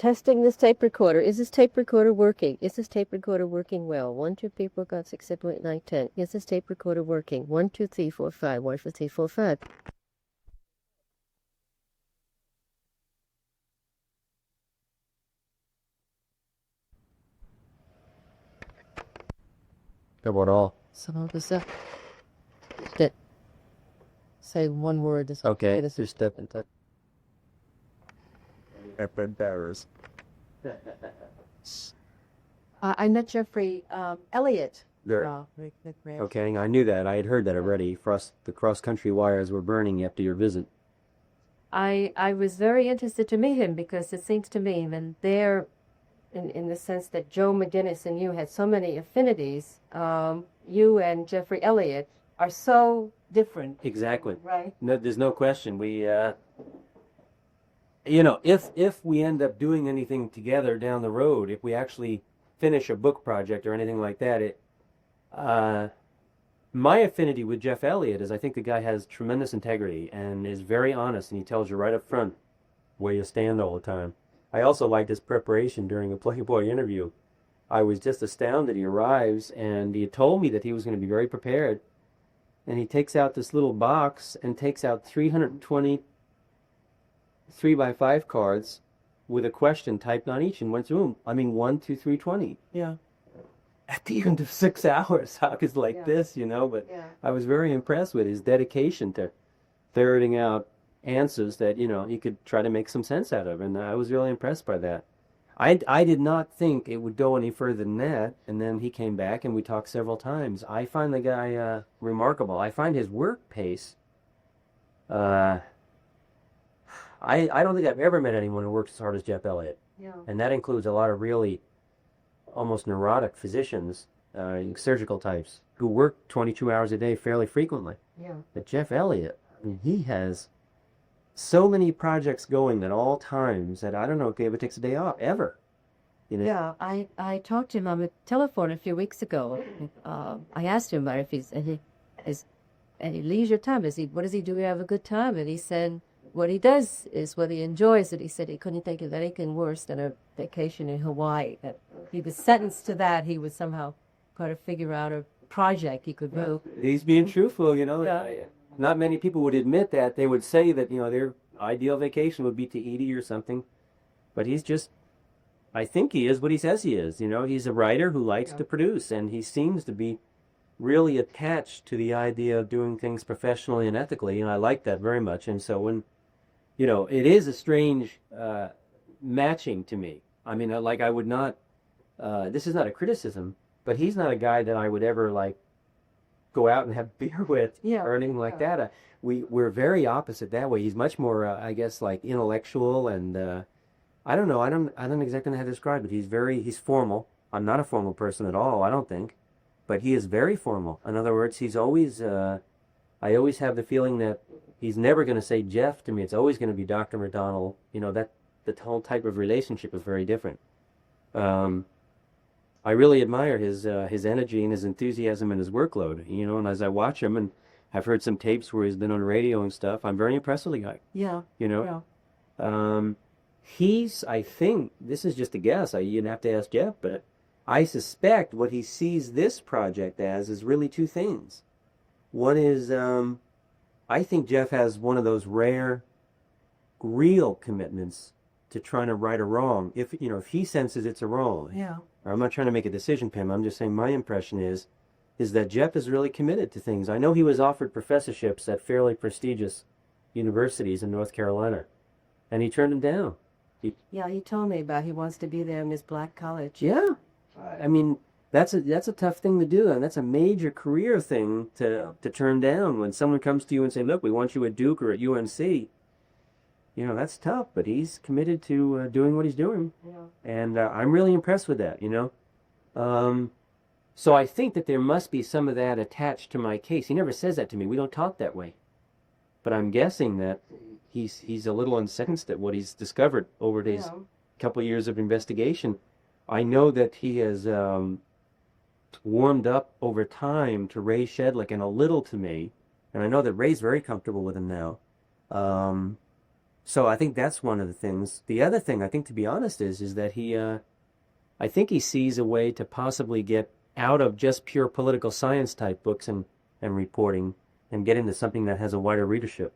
testing this tape recorder. Is this tape recorder working? Is this tape recorder working well? 1, 2, 3, 4, 5, 6, 7, 8, 9, 10. Is this tape recorder working? 1, 2, 3, 4, 5. 1, 2, 3, 4, 5. That what all? Some of this that say one word. Okay, This just step in touch. Embarrassed. I met Jeffrey Elliott. There. Okay, I knew that. I had heard that already. The cross-country wires were burning after your visit. I was very interested to meet him because it seems to me that they're, in the sense that Joe McGinnis and you had so many affinities, you and Jeffrey Elliott are so different. Exactly. Right. No, there's no question. We, if we end up doing anything together down the road, if we actually finish a book project or anything like that, my affinity with Jeff Elliott is I think the guy has tremendous integrity and is very honest, and he tells you right up front where you stand all the time. I also liked his preparation during a Playboy interview. I was just astounded. He arrives, and he told me that he was going to be very prepared. And he takes out this little box and takes out 320 3x5 cards with a question typed on each and went through them. I mean, 1, 2, 3, 20. Yeah. At the end of 6 hours, how is like this, But I was very impressed with his dedication to ferreting out answers that, he could try to make some sense out of. And I was really impressed by that. I did not think it would go any further than that. And then he came back and we talked several times. I find the guy remarkable. I find his work pace. I don't think I've ever met anyone who works as hard as Jeff Elliott. Yeah. And that includes a lot of really almost neurotic physicians, surgical types, who work 22 hours a day fairly frequently. Yeah. But Jeff Elliott, I mean, he has so many projects going at all times that I don't know if he ever takes a day off, ever. Yeah, I talked to him on the telephone a few weeks ago. I asked him about if he's any leisure time. What does he do to have a good time? And he said what he does is what he enjoys. And he said he couldn't think of anything worse than a vacation in Hawaii. That he was sentenced to that. He would somehow try to figure out a project he could do. He's being truthful, Yeah. Not many people would admit that. They would say that, their ideal vacation would be Tahiti or something. But he's just, I think he is what he says he is. He's a writer who likes to produce, and he seems to be really attached to the idea of doing things professionally and ethically, and I like that very much. And so when, it is a strange matching to me. I mean, I would not, this is not a criticism, but he's not a guy that I would ever, go out and have beer with or anything like that. We're very opposite that way. He's much more, I guess, intellectual, and I don't know. I don't exactly know how to describe it. He's formal. I'm not a formal person at all, I don't think. But he is very formal. In other words, he's always, I always have the feeling that he's never going to say Jeff to me. It's always going to be Dr. MacDonald. The whole type of relationship is very different. I really admire his energy and his enthusiasm and his workload, and as I watch him, and I've heard some tapes where he's been on radio and stuff, I'm very impressed with the guy. Yeah. He's, I think, this is just a guess, you'd have to ask Jeff, but I suspect what he sees this project as is really two things. One is, I think Jeff has one of those rare, real commitments to trying to right a wrong. If he senses it's a wrong. Yeah. I'm not trying to make a decision, Pam. I'm just saying my impression is that Jeff is really committed to things. I know he was offered professorships at fairly prestigious universities in North Carolina, and he turned them down. He told me about he wants to be there in this black college. Yeah. I mean, that's a tough thing to do, and that's a major career thing to turn down. When someone comes to you and say, look, we want you at Duke or at UNC, that's tough, but he's committed to doing what he's doing. Yeah. And I'm really impressed with that, So I think that there must be some of that attached to my case. He never says that to me. We don't talk that way. But I'm guessing that he's a little incensed at what he's discovered over his couple of years of investigation. I know that he has warmed up over time to Ray Shedlick and a little to me. And I know that Ray's very comfortable with him now. So I think that's one of the things. The other thing, I think, to be honest, is that I think he sees a way to possibly get out of just pure political science type books and reporting and get into something that has a wider readership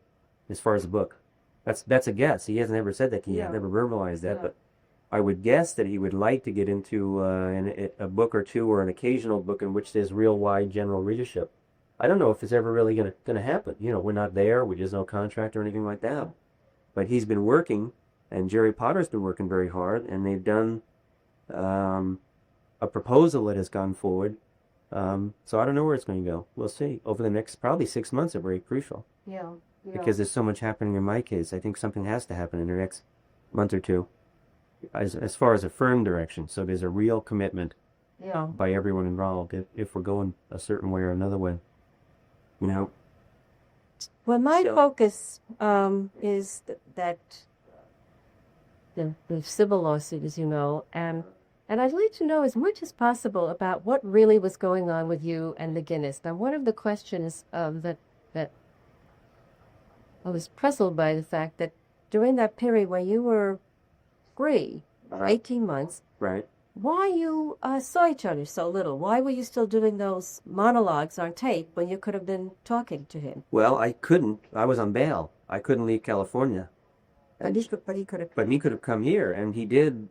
as far as a book. That's a guess. He hasn't ever said that. He has never verbalized that, but I would guess that he would like to get into a book or two or an occasional book in which there's real wide general readership. I don't know if it's ever really gonna happen. You know, we're not there. There's no contract or anything like that. But he's been working, and Jerry Potter's been working very hard, and they've done a proposal that has gone forward. So I don't know where it's going to go. We'll see. Over the next probably 6 months are very crucial. Yeah. Because there's so much happening in my case. I think something has to happen in the next month or two, as far as a firm direction. So there's a real commitment by everyone involved if we're going a certain way or another way. You know? Well, my focus is that the civil lawsuit, as you know, and I'd like to know as much as possible about what really was going on with you and the Guinness. Now, one of the questions that I was puzzled by the fact that during that period when you were free, 18 months, why you saw each other so little? Why were you still doing those monologues on tape when you could have been talking to him? Well, I couldn't. I was on bail. I couldn't leave California. But he could have. But he could have come here, and he did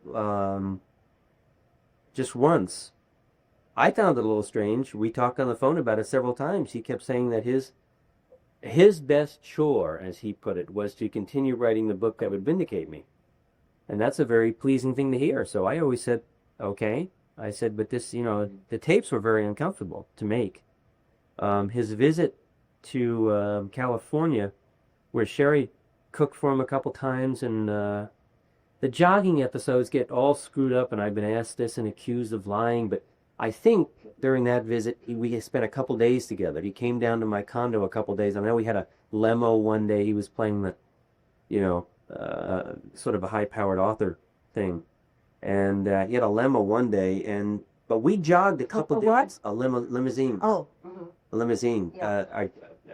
just once. I found it a little strange. We talked on the phone about it several times. He kept saying that his best chore, as he put it, was to continue writing the book that would vindicate me. And that's a very pleasing thing to hear. So I always said, okay. I said, but this, the tapes were very uncomfortable to make. His visit to California, where Sherry cooked for him a couple times, and the jogging episodes get all screwed up, and I've been asked this and accused of lying, but I think during that visit, we spent a couple days together. He came down to my condo a couple days. I know we had a lemo one day. He was playing the, sort of a high-powered author thing. And he had a limo one day, but we jogged a couple days. What? A limousine. Oh. A limousine. Yeah.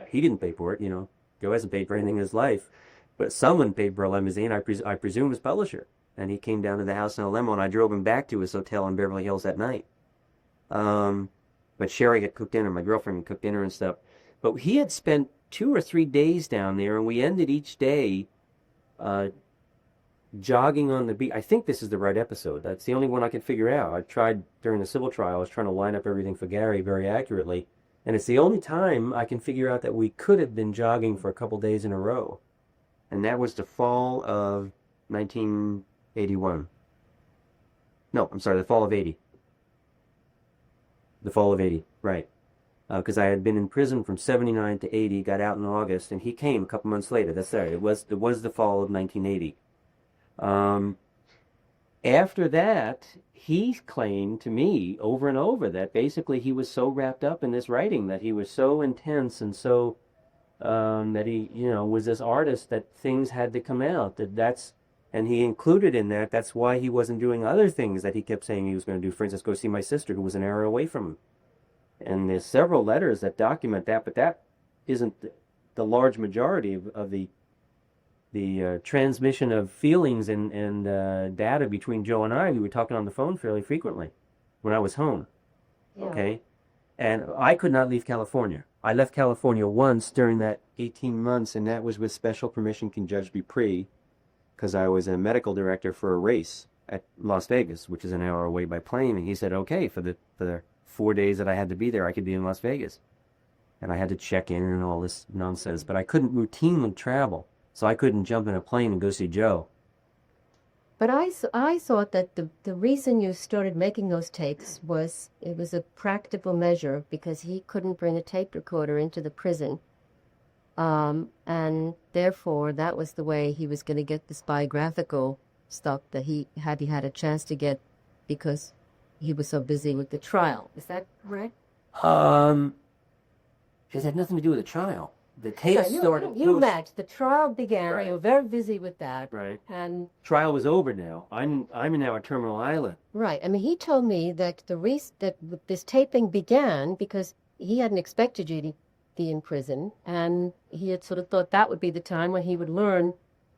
He didn't pay for it, Joe hasn't paid for anything in his life. But someone paid for a limousine, I presume his publisher. And he came down to the house in a limo, and I drove him back to his hotel in Beverly Hills that night. But Sherry had cooked dinner, my girlfriend had cooked dinner and stuff. But he had spent 2 or 3 days down there, and we ended each day jogging on the beach. I think this is the right episode. That's the only one I could figure out. I tried during the civil trial. I was trying to line up everything for Gary very accurately. And it's the only time I can figure out that we could have been jogging for a couple days in a row. And that was the fall of 1981. No, I'm sorry, the fall of 80. The fall of 80, right. Because I had been in prison from 79 to 80, got out in August, and he came a couple months later. That's right. It was the fall of 1980. After that, he claimed to me over and over that basically he was so wrapped up in this writing, that he was so intense and so that he, was this artist that things had to come out. And he included in that's why he wasn't doing other things that he kept saying he was going to do. For instance, go see my sister who was an hour away from him. And there's several letters that document that, but that isn't the large majority of the transmission of feelings and data between Joe and I. We were talking on the phone fairly frequently when I was home. Yeah. Okay? And I could not leave California. I left California once during that 18 months, and that was with special permission from Judge Dupree, because I was a medical director for a race at Las Vegas, which is an hour away by plane. And he said, okay, for the 4 days that I had to be there, I could be in Las Vegas. And I had to check in and all this nonsense. But I couldn't routinely travel, so I couldn't jump in a plane and go see Joe. But I thought that the reason you started making those tapes was it was a practical measure because he couldn't bring a tape recorder into the prison. And therefore, that was the way he was going to get this biographical stuff that he had a chance to get because he was so busy with the trial. Is that right? It had nothing to do with the trial. The tapes started. You met. The trial began. Right. You were very busy with that. Right. And trial was over now. I'm now at Terminal Island. Right. I mean, he told me that that this taping began because he hadn't expected you to be in prison, and he had sort of thought that would be the time when he would learn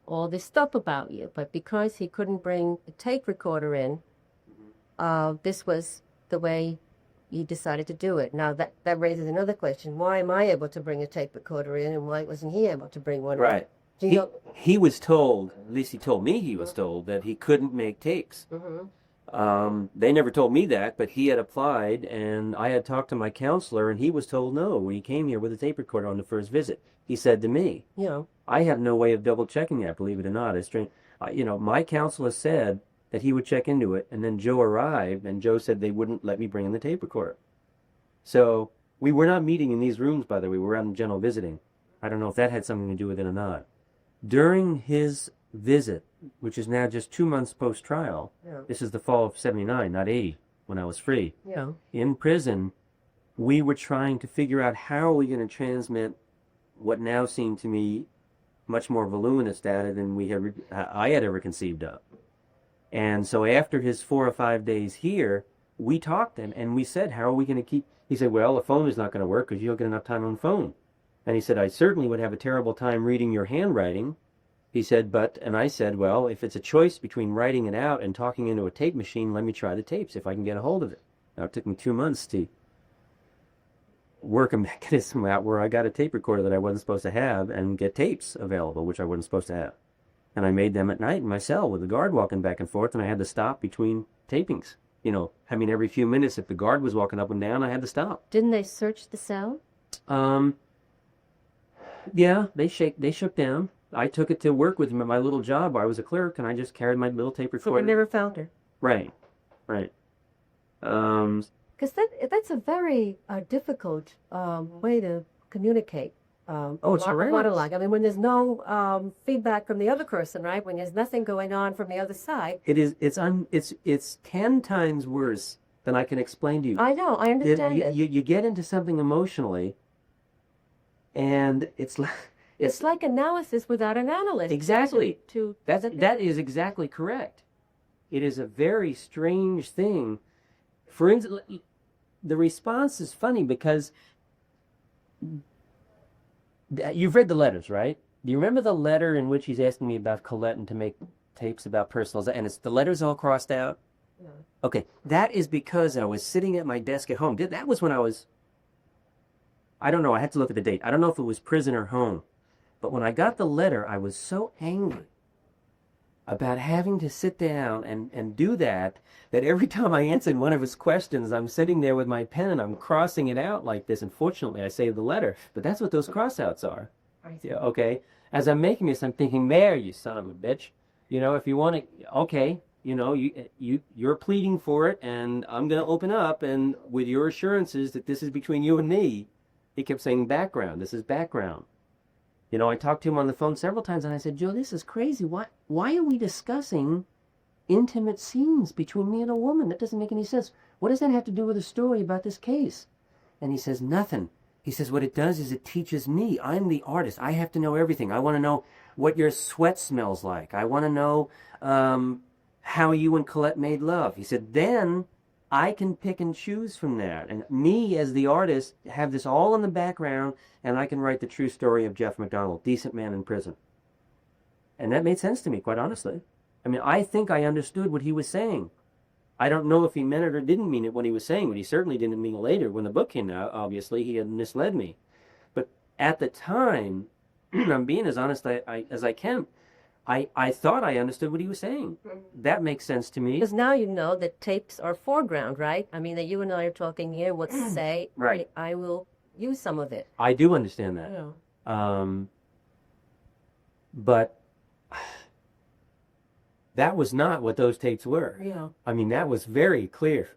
all this stuff about you. But because he couldn't bring the tape recorder in, this was the way he decided to do it. Now, that raises another question. Why am I able to bring a tape recorder in, and why wasn't he able to bring one in? Right. He was told, at least he told me he was told, that he couldn't make tapes. They never told me that, but he had applied, and I had talked to my counselor, and he was told no when he came here with a tape recorder on the first visit. He said to me, I have no way of double-checking that, believe it or not. It's strange. My counselor said that he would check into it, and then Joe arrived, and Joe said they wouldn't let me bring in the tape recorder. So we were not meeting in these rooms, by the way. We were out in general visiting. I don't know if that had something to do with it or not. During his visit, which is now just 2 months post-trial, this is the fall of 79, not 80, when I was free. In prison, we were trying to figure out how are we going to transmit what now seemed to me much more voluminous data than I had ever conceived of. And so after his 4 or 5 days here, we talked to him, and we said, how are we going to keep... He said, well, the phone is not going to work because you don't get enough time on the phone. And he said, I certainly would have a terrible time reading your handwriting. He said, and I said, well, if it's a choice between writing it out and talking into a tape machine, let me try the tapes if I can get a hold of it. Now, it took me 2 months to work a mechanism out where I got a tape recorder that I wasn't supposed to have and get tapes available, which I wasn't supposed to have. And I made them at night in my cell with the guard walking back and forth, and I had to stop between tapings. Every few minutes, if the guard was walking up and down, I had to stop. Didn't they search the cell? Yeah, they shook down. I took it to work with him at my little job where I was a clerk, and I just carried my little tape recorder. So they never found her? Right. Because that's a very difficult way to communicate. It's horrendous. Monologue. I mean, when there's no feedback from the other person, right? When there's nothing going on from the other side. It's 10 times worse than I can explain to you. I know, I understand it. You get into something emotionally, and it's like analysis without an analyst. Exactly. That is exactly correct. It is a very strange thing. For instance, the response is funny because you've read the letters, right? Do you remember the letter in which he's asking me about Colette and to make tapes about personal, and it's the letters all crossed out? No. Okay, that is because I was sitting at my desk at home. That was when I was, I don't know, I had to look at the date. I don't know if it was prison or home. But when I got the letter, I was so angry about having to sit down and do that every time I answered one of his questions, I'm sitting there with my pen and I'm crossing it out like this. Unfortunately, I saved the letter, but that's what those crossouts are. Yeah, okay? As I'm making this, I'm thinking, there, you son of a bitch. If you want to, okay, you're pleading for it, and I'm going to open up, and with your assurances that this is between you and me, he kept saying background, this is background. I talked to him on the phone several times, and I said, Joe, this is crazy. Why are we discussing intimate scenes between me and a woman? That doesn't make any sense. What does that have to do with a story about this case? And he says, nothing. He says, what it does is it teaches me. I'm the artist. I have to know everything. I want to know what your sweat smells like. I want to know how you and Colette made love. He said, then I can pick and choose from that. And me, as the artist, have this all in the background, and I can write the true story of Jeff MacDonald, decent man in prison. And that made sense to me, quite honestly. I mean, I think I understood what he was saying. I don't know if he meant it or didn't mean it when he was saying it. He certainly didn't mean it later. When the book came out, obviously, he had misled me. But at the time, I'm being as honest as I can, I thought I understood what he was saying. That makes sense to me. Because now you know that tapes are foreground, right? I mean, that you and I are talking here, what to say. Right. I will use some of it. I do understand that. Yeah. But that was not what those tapes were. Yeah. I mean, that was very clear.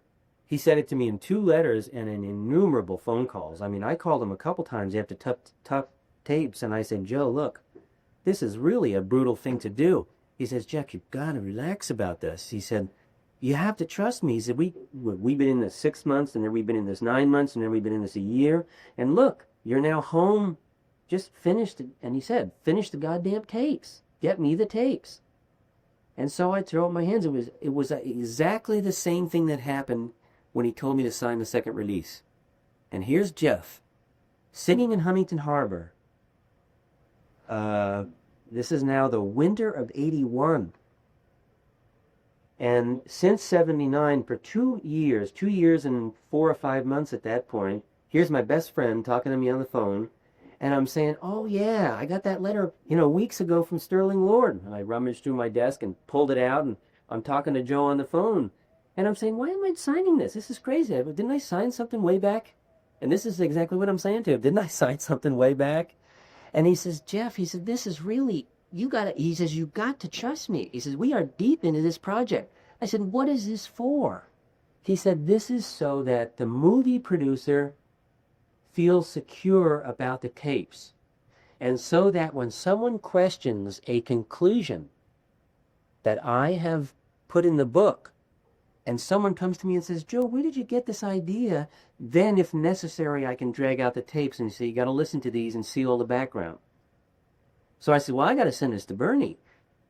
He said it to me in 2 letters and in innumerable phone calls. I mean, I called him a couple times after tough tapes, and I said, Joe, look, this is really a brutal thing to do. He says, Jeff, you've got to relax about this. He said, you have to trust me. He said, we've been in this 6 months, and then we've been in this 9 months, and then we've been in this a year. And look, you're now home. Just finished it. And he said, finish the goddamn tapes. Get me the tapes. And so I throw up my hands. It was exactly the same thing that happened when he told me to sign the second release. And here's Jeff, sitting in Huntington Harbor, This is now the winter of 81. And since 79, for 2 years and 4 or 5 months at that point, here's my best friend talking to me on the phone, and I'm saying, oh yeah, I got that letter, weeks ago from Sterling Lord. And I rummaged through my desk and pulled it out, and I'm talking to Joe on the phone. And I'm saying, why am I signing this? This is crazy. Didn't I sign something way back? And this is exactly what I'm saying to him. Didn't I sign something way back? And he says, Jeff, he said, this is really, he says, you got to trust me. He says, we are deep into this project. I said, what is this for? He said, this is so that the movie producer feels secure about the tapes. And so that when someone questions a conclusion that I have put in the book, and someone comes to me and says, Joe, where did you get this idea? Then, if necessary, I can drag out the tapes and say, you got to listen to these and see all the background. So I said, well, I got to send this to Bernie.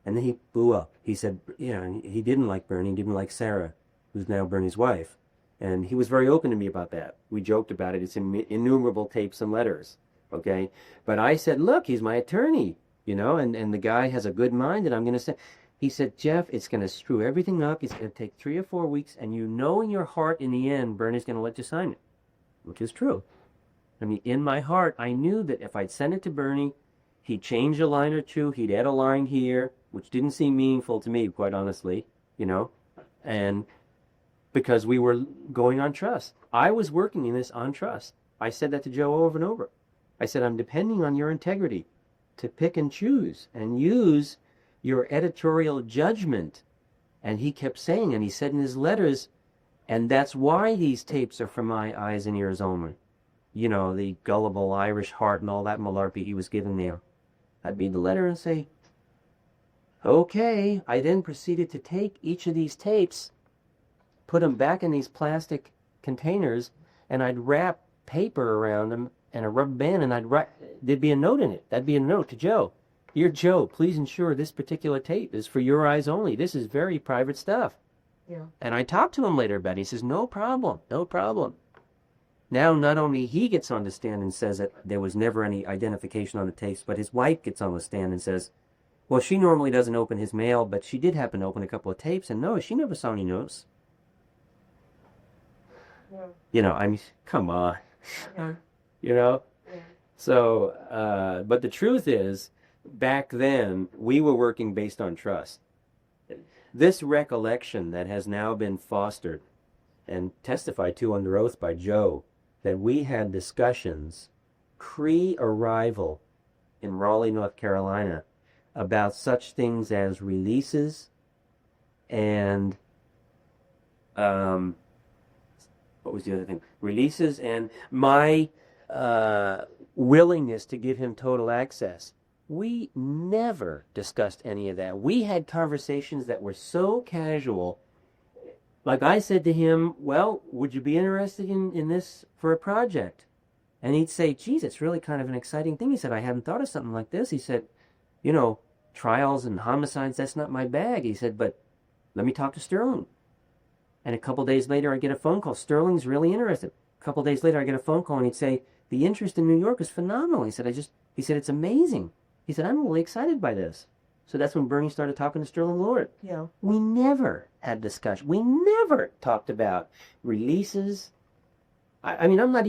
And then he blew up. He said, he didn't like Bernie, he didn't like Sarah, who's now Bernie's wife. And he was very open to me about that. We joked about it. It's innumerable tapes and letters, okay? But I said, look, he's my attorney, and the guy has a good mind, and I'm going to say... He said, Jeff, it's going to screw everything up. It's going to take 3 or 4 weeks, and in your heart, in the end, Bernie's going to let you sign it, which is true. I mean, in my heart, I knew that if I'd send it to Bernie, he'd change a line or two, he'd add a line here, which didn't seem meaningful to me, quite honestly, and because we were going on trust. I was working in this on trust. I said that to Joe over and over. I said, I'm depending on your integrity to pick and choose and use your editorial judgment. And he kept saying, and he said in his letters, and that's why these tapes are for my eyes and ears only. The gullible Irish heart and all that malarkey he was giving there. I'd read the letter and say, okay. I then proceeded to take each of these tapes, put them back in these plastic containers, and I'd wrap paper around them and a rubber band, and there'd be a note in it. That'd be a note to Joe. Dear Joe, please ensure this particular tape is for your eyes only. This is very private stuff. Yeah. And I talked to him later about it. He says, no problem, no problem. Now, not only he gets on the stand and says that there was never any identification on the tapes, but his wife gets on the stand and says, well, she normally doesn't open his mail, but she did happen to open a couple of tapes, and no, she never saw any notes. Yeah. I mean, come on. Yeah. So, but the truth is, back then, we were working based on trust. This recollection that has now been fostered and testified to under oath by Joe, that we had discussions pre-arrival in Raleigh, North Carolina, about such things as releases and, what was the other thing? Releases and my willingness to give him total access. We never discussed any of that. We had conversations that were so casual. Like I said to him, well, would you be interested in this for a project? And he'd say, geez, it's really kind of an exciting thing. He said, I hadn't thought of something like this. He said, trials and homicides, that's not my bag. He said, but let me talk to Sterling. And a couple days later, I get a phone call. Sterling's really interested. A couple days later, I get a phone call, and he'd say, the interest in New York is phenomenal. He said, it's amazing. He said, I'm really excited by this. So that's when Bernie started talking to Sterling Lord. Yeah. We never had discussion. We never talked about releases. I mean, I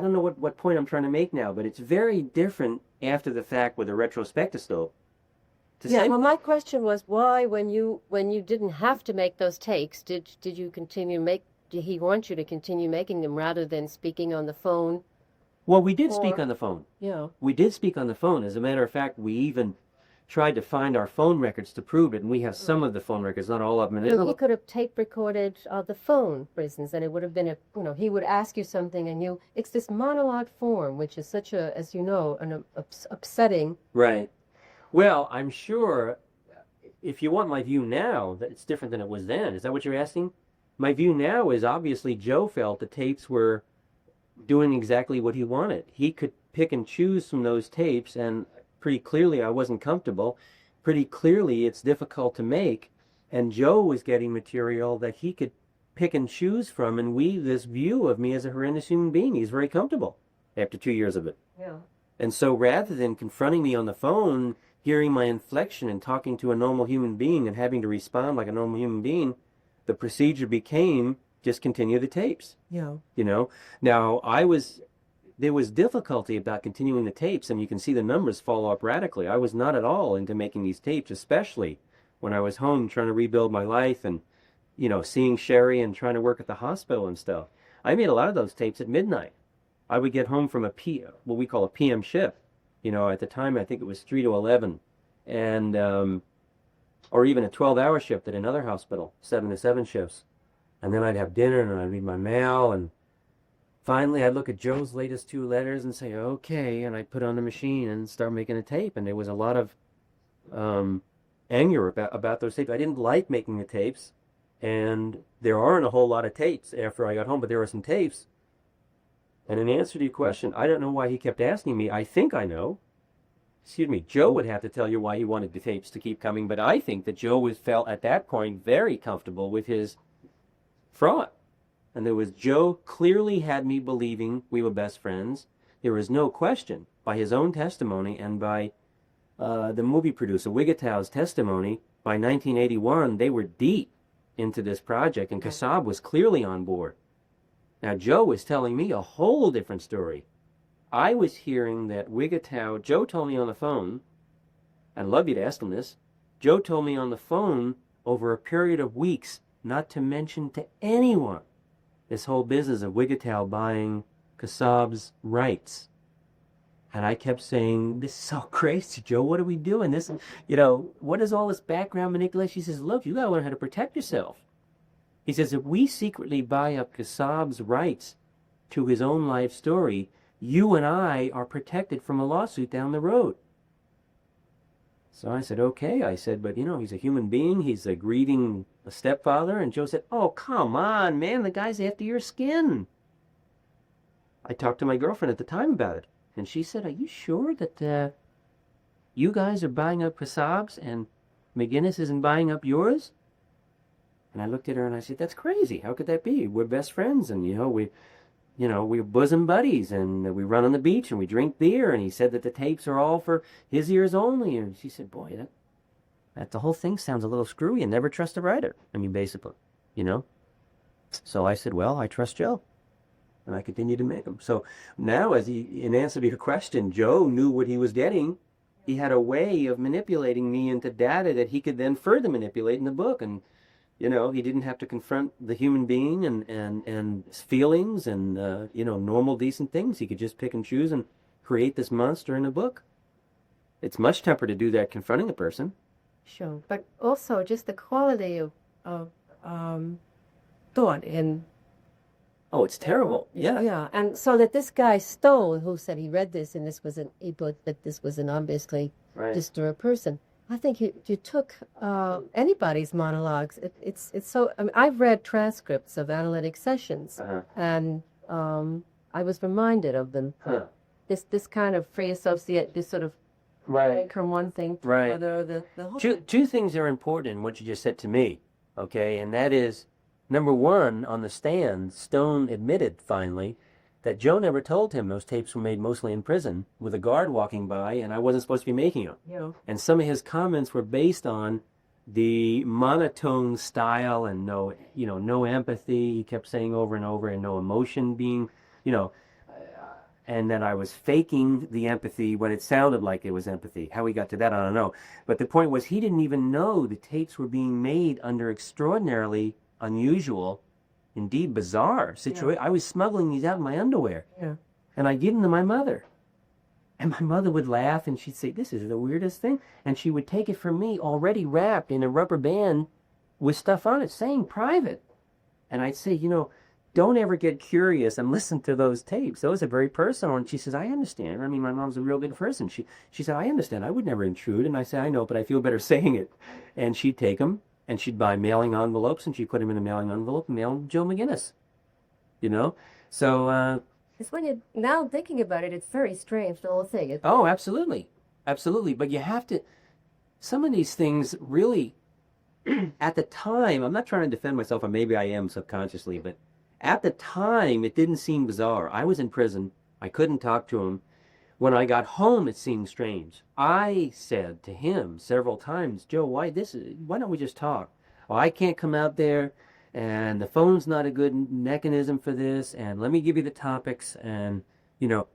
don't know what point I'm trying to make now, but it's very different after the fact with a retrospectoscope. Well, my question was, why, when you didn't have to make those takes, did you continue did he want you to continue making them rather than speaking on the phone? Well, we did speak on the phone. Yeah. We did speak on the phone. As a matter of fact, we even tried to find our phone records to prove it, and we have some of the phone records, not all of them. So he could have tape recorded the phone, for instance, and it would have been he would ask you something, and it's this monologue form, which is such a, as you know, an upsetting. Right. Well, I'm sure, if you want my view now, that it's different than it was then. Is that what you're asking? My view now is obviously Joe felt the tapes were doing exactly what he wanted. He could pick and choose from those tapes, and pretty clearly I wasn't comfortable. Pretty clearly it's difficult to make, and Joe was getting material that he could pick and choose from and weave this view of me as a horrendous human being. He's very comfortable after 2 years of it. Yeah. And so rather than confronting me on the phone, hearing my inflection and talking to a normal human being and having to respond like a normal human being, the procedure became just continue the tapes. Yeah. You know, now there was difficulty about continuing the tapes, and you can see the numbers fall off radically. I was not at all into making these tapes, especially when I was home trying to rebuild my life and, you know, seeing Sherry and trying to work at the hospital and stuff. I made a lot of those tapes at midnight. I would get home from what we call a PM shift. You know, at the time, I think it was 3 to 11, and or even a 12-hour shift at another hospital, 7 to 7 shifts. And then I'd have dinner, and I'd read my mail, and finally I'd look at Joe's latest 2 letters and say, okay, and I'd put on the machine and start making a tape. And there was a lot of anger about those tapes. I didn't like making the tapes, and there aren't a whole lot of tapes after I got home, but there were some tapes. And in answer to your question, I don't know why he kept asking me. I think I know. Excuse me, Joe would have to tell you why he wanted the tapes to keep coming, but I think that Joe felt at that point very comfortable with his fraud. And there was Joe clearly had me believing we were best friends. There was no question by his own testimony and by the movie producer Wigatow's testimony. By 1981, they were deep into this project, and Kassab was clearly on board. Now, Joe was telling me a whole different story. I was hearing that Wigatow, Joe told me on the phone, I'd love you to ask him this, Joe told me on the phone over a period of weeks not to mention to anyone this whole business of Wigatow buying Kassab's rights. And I kept saying, this is so crazy, Joe, what are we doing? This, you know, what is all this background manipulation? He says, look, you got to learn how to protect yourself. He says, if we secretly buy up Kassab's rights to his own life story, you and I are protected from a lawsuit down the road. So I said, okay. I said, but, you know, he's a human being. He's a grieving stepfather. And Joe said, oh, come on, man. The guy's after your skin. I talked to my girlfriend at the time about it. And she said, are you sure that you guys are buying up Kassab's and McGinnis isn't buying up yours? And I looked at her and I said, that's crazy. How could that be? We're best friends, and, we're bosom buddies, and we run on the beach and we drink beer. And he said that the tapes are all for his ears only. And she said, boy, that the whole thing sounds a little screwy, and never trust a writer. I mean, basically, you know. So I said, well, I trust Joe. And I continued to make them. So now, in answer to your question, Joe knew what he was getting. He had a way of manipulating me into data that he could then further manipulate in the book. And, you know, he didn't have to confront the human being and his feelings and, normal, decent things. He could just pick and choose and create this monster in a book. It's much tougher to do that confronting a person. Sure. But also just the quality of thought in... Oh, it's terrible. Yeah. Yeah. And so that this guy stole, who said he read this and this was that this was an obviously disturbed person. I think you took anybody's monologues. It's so. I mean, I've read transcripts of analytic sessions, and I was reminded of them. This kind of free associate, this sort of from one thing to another. The whole two things are important in what you just said to me. Okay, and that is, number one, on the stand, Stone admitted finally that Joe never told him those tapes were made mostly in prison with a guard walking by, and I wasn't supposed to be making them. Yeah. And some of his comments were based on the monotone style and no empathy. He kept saying over and over, and no emotion being, and that I was faking the empathy when it sounded like it was empathy. How he got to that, I don't know. But the point was, he didn't even know the tapes were being made under extraordinarily unusual, indeed bizarre situation. I was smuggling these out in my underwear, and I'd give them to my mother, and my mother would laugh, and she'd say, this is the weirdest thing, and she would take it from me already wrapped in a rubber band with stuff on it saying private, and I'd say, don't ever get curious and listen to those tapes. Those are very personal. And she says, I understand. I mean, my mom's a real good person. She said, I understand. I would never intrude. And I said, I know, but I feel better saying it. And she'd take them, and she'd buy mailing envelopes, and she'd put them in a mailing envelope and mail them to Joe McGinnis. So... it's when you're now thinking about it, it's very strange, the whole thing. Oh, absolutely. Absolutely. But you have to... Some of these things really... at the time, I'm not trying to defend myself, or maybe I am subconsciously, but at the time, it didn't seem bizarre. I was in prison. I couldn't talk to him. When I got home, it seemed strange. I said to him several times, Joe, why don't we just talk? Oh, I can't come out there, and the phone's not a good mechanism for this, and let me give you the topics, and,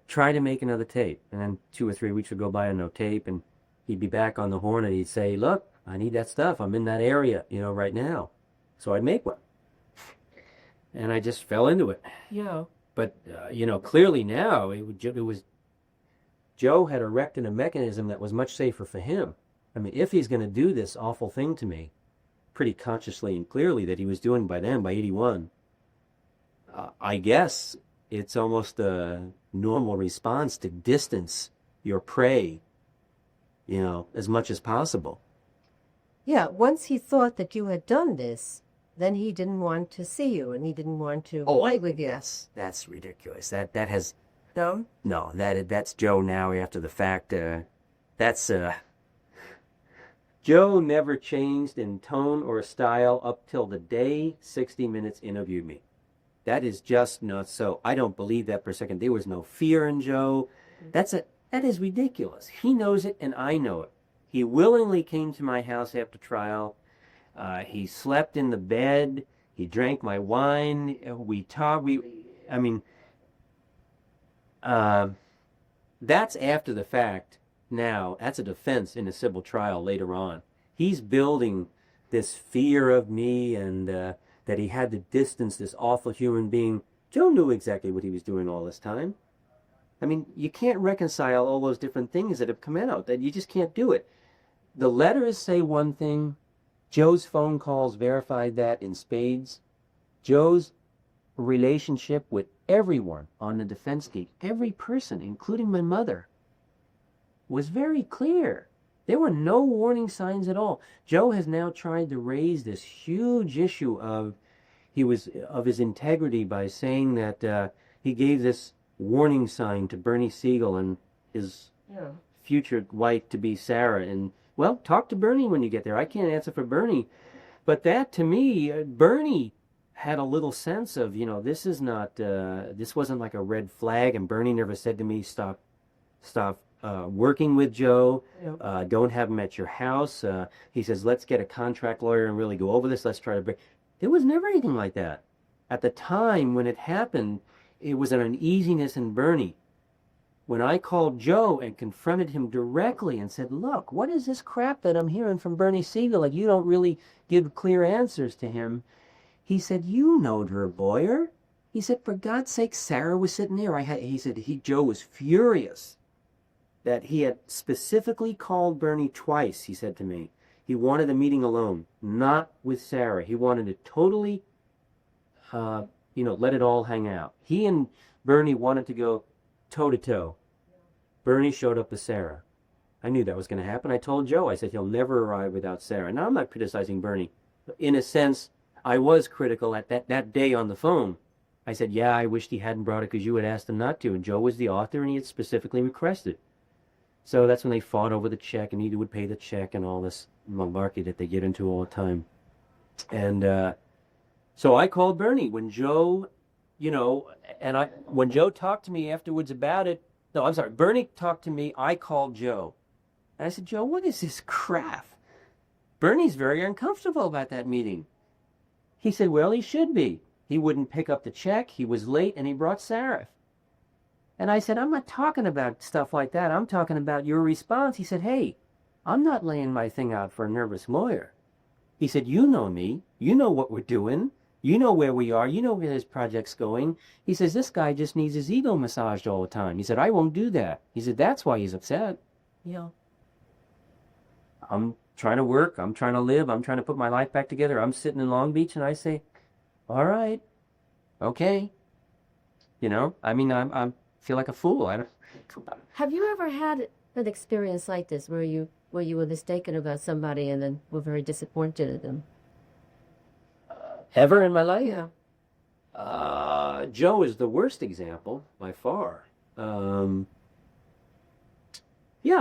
try to make another tape. And then 2 or 3 weeks would go by and no tape, and he'd be back on the horn, and he'd say, look, I need that stuff. I'm in that area, right now. So I'd make one. And I just fell into it. Yeah. But, clearly now, it was Joe had erected a mechanism that was much safer for him. I mean, if he's going to do this awful thing to me, pretty consciously and clearly that he was doing by then, by 81, I guess it's almost a normal response to distance your prey, as much as possible. Yeah, once he thought that you had done this, then he didn't want to see you, and he didn't want to play with you. Yes, that's ridiculous. That has... No? No, that's Joe now after the fact. Joe never changed in tone or style up till the day 60 Minutes interviewed me. That is just not so. I don't believe that for a second. There was no fear in Joe. That is ridiculous. He knows it and I know it. He willingly came to my house after trial. He slept in the bed. He drank my wine. We talked. That's after the fact now. That's a defense in a civil trial later on. He's building this fear of me and that he had to distance this awful human being. Joe knew exactly what he was doing all this time. I mean, you can't reconcile all those different things that have come out. That you just can't do it. The letters say one thing. Joe's phone calls verified that in spades. Joe's relationship with everyone on the defense gate, every person, including my mother, was very clear. There were no warning signs at all. Joe has now tried to raise this huge issue of his integrity by saying that he gave this warning sign to Bernie Siegel and his future wife to be Sarah. And, well, talk to Bernie when you get there. I can't answer for Bernie. But that, to me, Bernie had a little sense of, this wasn't like a red flag, and Bernie never said to me, stop working with Joe, don't have him at your house. He says, let's get a contract lawyer and really go over this, let's try to break. There was never anything like that. At the time when it happened, it was an uneasiness in Bernie. When I called Joe and confronted him directly and said, look, what is this crap that I'm hearing from Bernie Siegel? Like, you don't really give clear answers to him. He said, you knowed her, Boyer. He said, for God's sake, Sarah was sitting there. Joe was furious that he had specifically called Bernie twice, he said to me. He wanted a meeting alone, not with Sarah. He wanted to totally, let it all hang out. He and Bernie wanted to go toe-to-toe. Bernie showed up with Sarah. I knew that was going to happen. I told Joe, I said, he'll never arrive without Sarah. Now, I'm not criticizing Bernie. In a sense, I was critical at that day on the phone. I said, yeah, I wished he hadn't brought it because you had asked him not to. And Joe was the author, and he had specifically requested. So that's when they fought over the check, and he would pay the check and all this malarkey that they get into all the time. And so I called Bernie when Joe, when Joe talked to me afterwards about it. No, I'm sorry. Bernie talked to me. I called Joe. And I said, Joe, what is this crap? Bernie's very uncomfortable about that meeting. He said, well, he should be. He wouldn't pick up the check. He was late, and he brought Sarah. And I said, I'm not talking about stuff like that. I'm talking about your response. He said, hey, I'm not laying my thing out for a nervous lawyer. He said, you know me. You know what we're doing. You know where we are. You know where this project's going. He says, this guy just needs his ego massaged all the time. He said, I won't do that. He said, that's why he's upset. Yeah. I'm trying to work. I'm trying to live. I'm trying to put my life back together. I'm sitting in Long Beach, and I say, all right, okay. I feel like a fool. Have you ever had an experience like this where you were mistaken about somebody and then were very disappointed in them? Ever in my life? Yeah. Joe is the worst example by far. Yeah,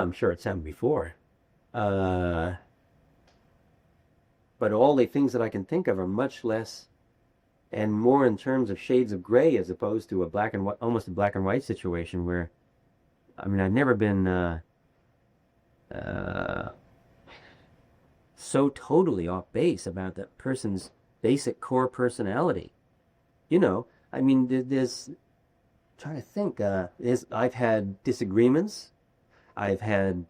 I'm sure it's happened before. But all the things that I can think of are much less and more in terms of shades of gray as opposed to almost a black and white situation where I mean, I've never been so totally off base about that person's basic core personality. You know, I mean, there's, trying to think, I've had disagreements. I've had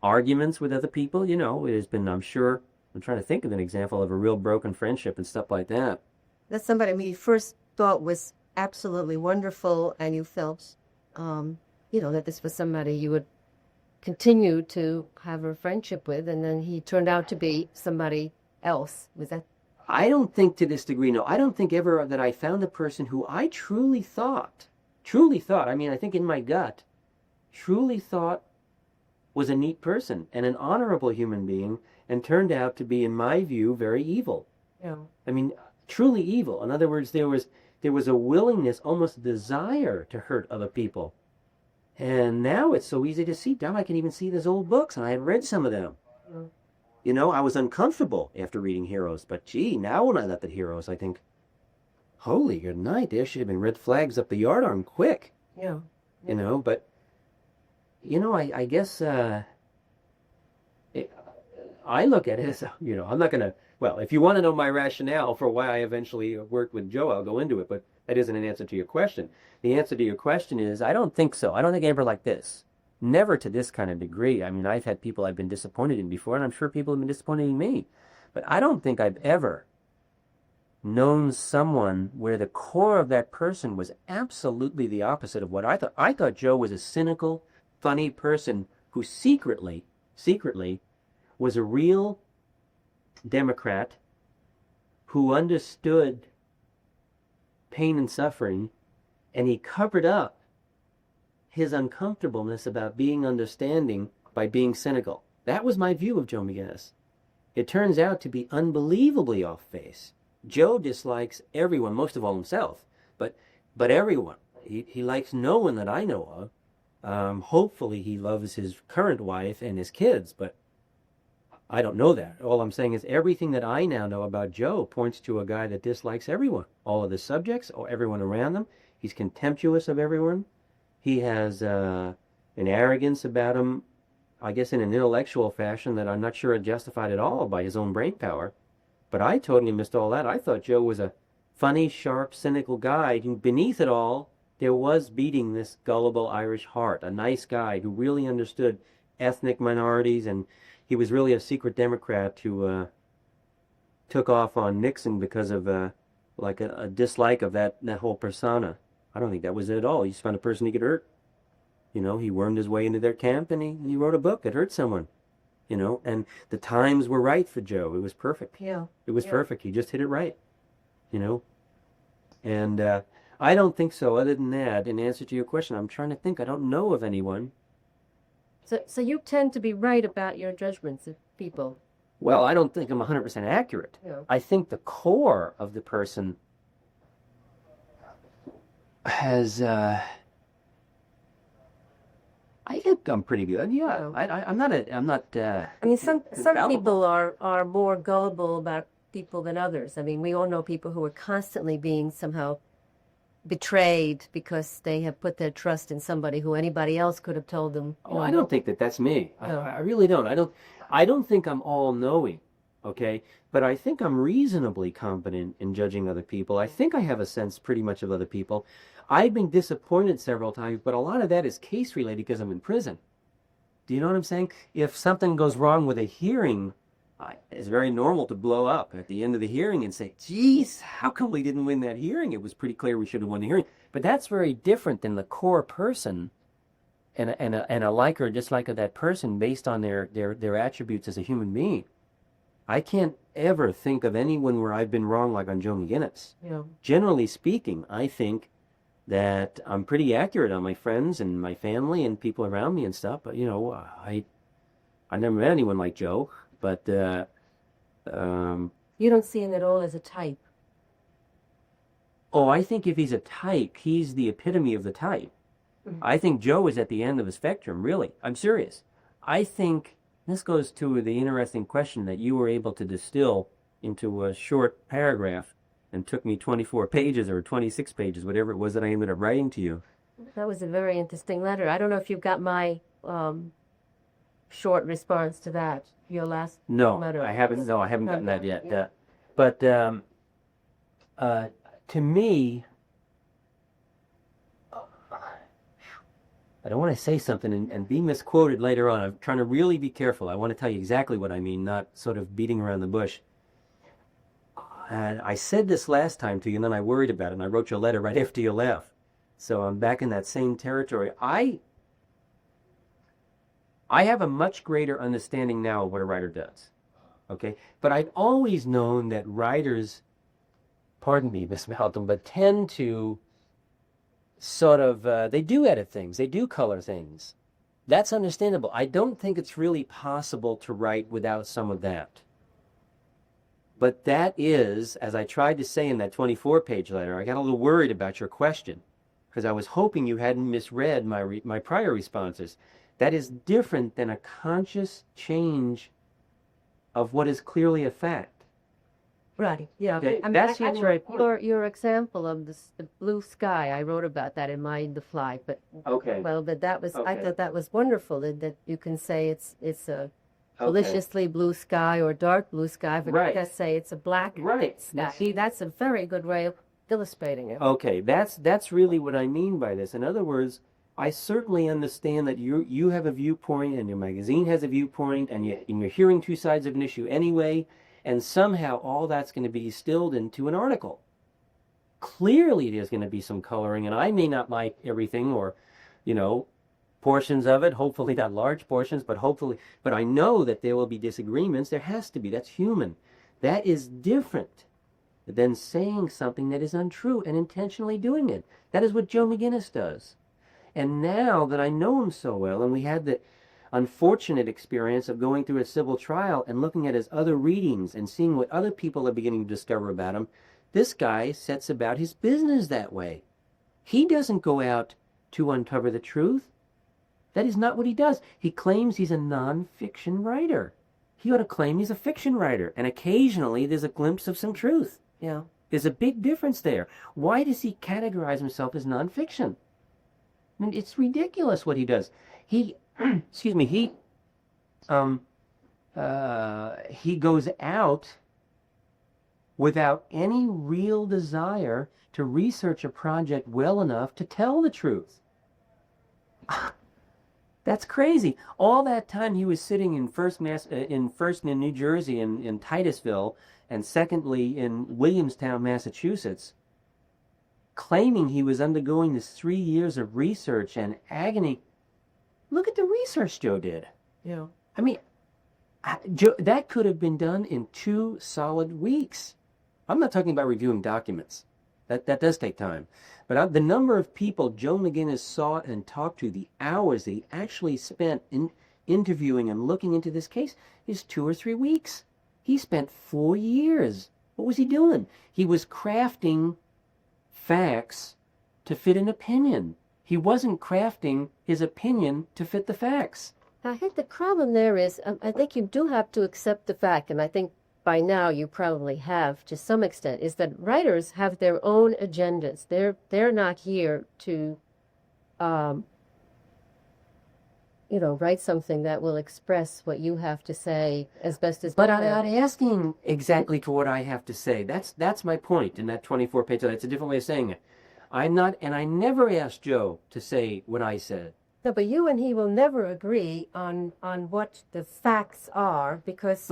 arguments with other people. You know, it has been, I'm sure, I'm trying to think of an example of a real broken friendship and stuff like that. That's somebody you first thought was absolutely wonderful, and you felt, That this was somebody you would continue to have a friendship with, and then he turned out to be somebody else. Was that? I don't think to this degree, no. I don't think ever that I found a person who I truly thought, I mean, I think in my gut, truly thought was a neat person and an honorable human being, and turned out to be, in my view, very evil. Yeah. I mean, truly evil. In other words, there was a willingness, almost a desire to hurt other people. And now it's so easy to see. Now I can even see those old books, and I have read some of them. Yeah. You know, I was uncomfortable after reading Heroes, but gee, now when I look at Heroes, I think, holy good night, there should have been red flags up the yardarm quick. Yeah. You know, but, I guess I look at it as, I'm not going to, well, if you want to know my rationale for why I eventually worked with Joe, I'll go into it, but that isn't an answer to your question. The answer to your question is, I don't think so. I don't think ever like this. Never to this kind of degree. I mean, I've had people I've been disappointed in before, and I'm sure people have been disappointed in me. But I don't think I've ever known someone where the core of that person was absolutely the opposite of what I thought. I thought Joe was a cynical, funny person who secretly was a real Democrat who understood pain and suffering, and he covered up his uncomfortableness about being understanding by being cynical. That was my view of Joe McGinnis. It turns out to be unbelievably off base. Joe dislikes everyone, most of all himself, but everyone. He likes no one that I know of. Hopefully he loves his current wife and his kids, but I don't know that. All I'm saying is everything that I now know about Joe points to a guy that dislikes everyone, all of the subjects, or everyone around them. He's contemptuous of everyone. He has an arrogance about him, I guess in an intellectual fashion that I'm not sure are justified at all by his own brain power. But I totally missed all that. I thought Joe was a funny, sharp, cynical guy who, beneath it all, there was beating this gullible Irish heart, a nice guy who really understood ethnic minorities, and he was really a secret Democrat who took off on Nixon because of a dislike of that whole persona. I don't think that was it at all. He just found a person he could hurt. He wormed his way into their camp, and he wrote a book that hurt someone. And the times were right for Joe. It was perfect. Yeah. It was perfect. He just hit it right. And I don't think so. Other than that, in answer to your question, I'm trying to think. I don't know of anyone. So you tend to be right about your judgments of people. Well, I don't think I'm 100% accurate. Yeah. I think the core of the person has, I think I'm pretty good. Yeah. I'm not, I mean, some people are more gullible about people than others. I mean, we all know people who are constantly being somehow betrayed because they have put their trust in somebody who anybody else could have told them. I don't think that's me. No. I really don't. I don't think I'm all-knowing, okay? But I think I'm reasonably competent in judging other people. I think I have a sense pretty much of other people. I've been disappointed several times, but a lot of that is case-related because I'm in prison. Do you know what I'm saying? If something goes wrong with a hearing, it's very normal to blow up at the end of the hearing and say, geez, how come we didn't win that hearing? It was pretty clear we should have won the hearing. But that's very different than the core person and a like or dislike of that person based on their attributes as a human being. I can't ever think of anyone where I've been wrong like on Joe McGinnis. Yeah. Generally speaking, I think that I'm pretty accurate on my friends and my family and people around me and stuff. But, I never met anyone like Joe. But you don't see him at all as a type. Oh, I think if he's a type, he's the epitome of the type. Mm-hmm. I think Joe is at the end of the spectrum, really. I'm serious. I think this goes to the interesting question that you were able to distill into a short paragraph and took me 24 pages or 26 pages, whatever it was that I ended up writing to you. That was a very interesting letter. I don't know if you got my short response to that. Your last letter. I haven't. No, I haven't gotten that yet. But to me, I don't want to say something and be misquoted later on. I'm trying to really be careful. I want to tell you exactly what I mean, not sort of beating around the bush. And I said this last time to you, and then I worried about it, and I wrote you a letter right after you left. So I'm back in that same territory. I have a much greater understanding now of what a writer does. Okay? But I've always known that writers, pardon me, Miss Malcom, but tend to sort of, they do edit things, they do color things. That's understandable. I don't think it's really possible to write without some of that. But that is, as I tried to say in that 24-page letter, I got a little worried about your question, because I was hoping you hadn't misread my prior responses. That is different than a conscious change of what is clearly a fact. Right. Yeah. Okay, I mean, that's right. Your example of the blue sky. I wrote about that in the fly. But Okay. well, but that was. I Okay. thought that was wonderful. That you can say it's a maliciously blue sky or dark blue sky, but Right. you just say it's a black Right. sky. See, that's a very good way of illustrating it. Okay, that's really what I mean by this. In other words, I certainly understand that you have a viewpoint and your magazine has a viewpoint and you're hearing two sides of an issue anyway, and somehow all that's going to be distilled into an article. Clearly there's going to be some coloring, and I may not like everything or, portions of it, hopefully not large portions, but I know that there will be disagreements. There has to be. That's human. That is different than saying something that is untrue and intentionally doing it. That is what Joe McGinnis does. And now that I know him so well, and we had the unfortunate experience of going through a civil trial and looking at his other readings and seeing what other people are beginning to discover about him, this guy sets about his business that way. He doesn't go out to uncover the truth. That is not what he does. He claims he's a non-fiction writer. He ought to claim he's a fiction writer, and occasionally there's a glimpse of some truth. Yeah. There's a big difference there. Why does he categorize himself as non-fiction? I mean, it's ridiculous what he does. He goes out without any real desire to research a project well enough to tell the truth. That's crazy. All that time he was sitting in first in New Jersey in Titusville, and secondly in Williamstown, Massachusetts, claiming he was undergoing this 3 years of research and agony. Look at the research Joe did. Yeah. I mean, Joe, that could have been done in 2 solid weeks. I'm not talking about reviewing documents. That does take time. But the number of people Joe McGinnis saw and talked to, the hours that he actually spent in interviewing and looking into this case, is 2 or 3 weeks. He spent 4 years. What was he doing? He was crafting facts to fit an opinion. He wasn't crafting his opinion to fit the facts. I think the problem there is, I think you do have to accept the fact, and I think by now you probably have to some extent, is that writers have their own agendas. They're not here to, write something that will express what you have to say as best as. But I'm not asking exactly for what I have to say. That's my point in that 24-page. That's a different way of saying it. I'm not, and I never asked Joe to say what I said. No, but you and he will never agree on what the facts are because.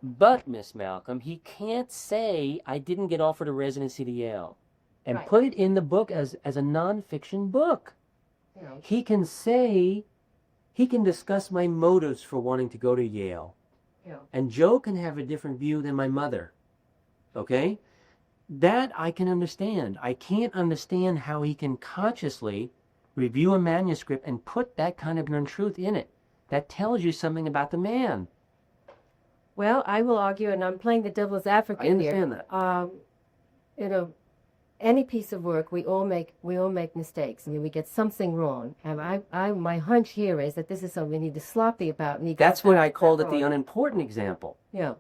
But Miss Malcom, he can't say I didn't get offered a residency to Yale, and Right. put it in the book as a nonfiction book. Yeah. He can say, he can discuss my motives for wanting to go to Yale, Yeah. and Joe can have a different view than my mother. Okay, that I can understand. I can't understand how he can consciously review a manuscript and put that kind of untruth in it. That tells you something about the man. Well, I will argue, and I'm playing the devil's advocate I understand here. that. Any piece of work, we all make mistakes. I mean, we get something wrong. And my hunch here is that this is something we need to sloppy about. That's why I called it the unimportant example. Yeah.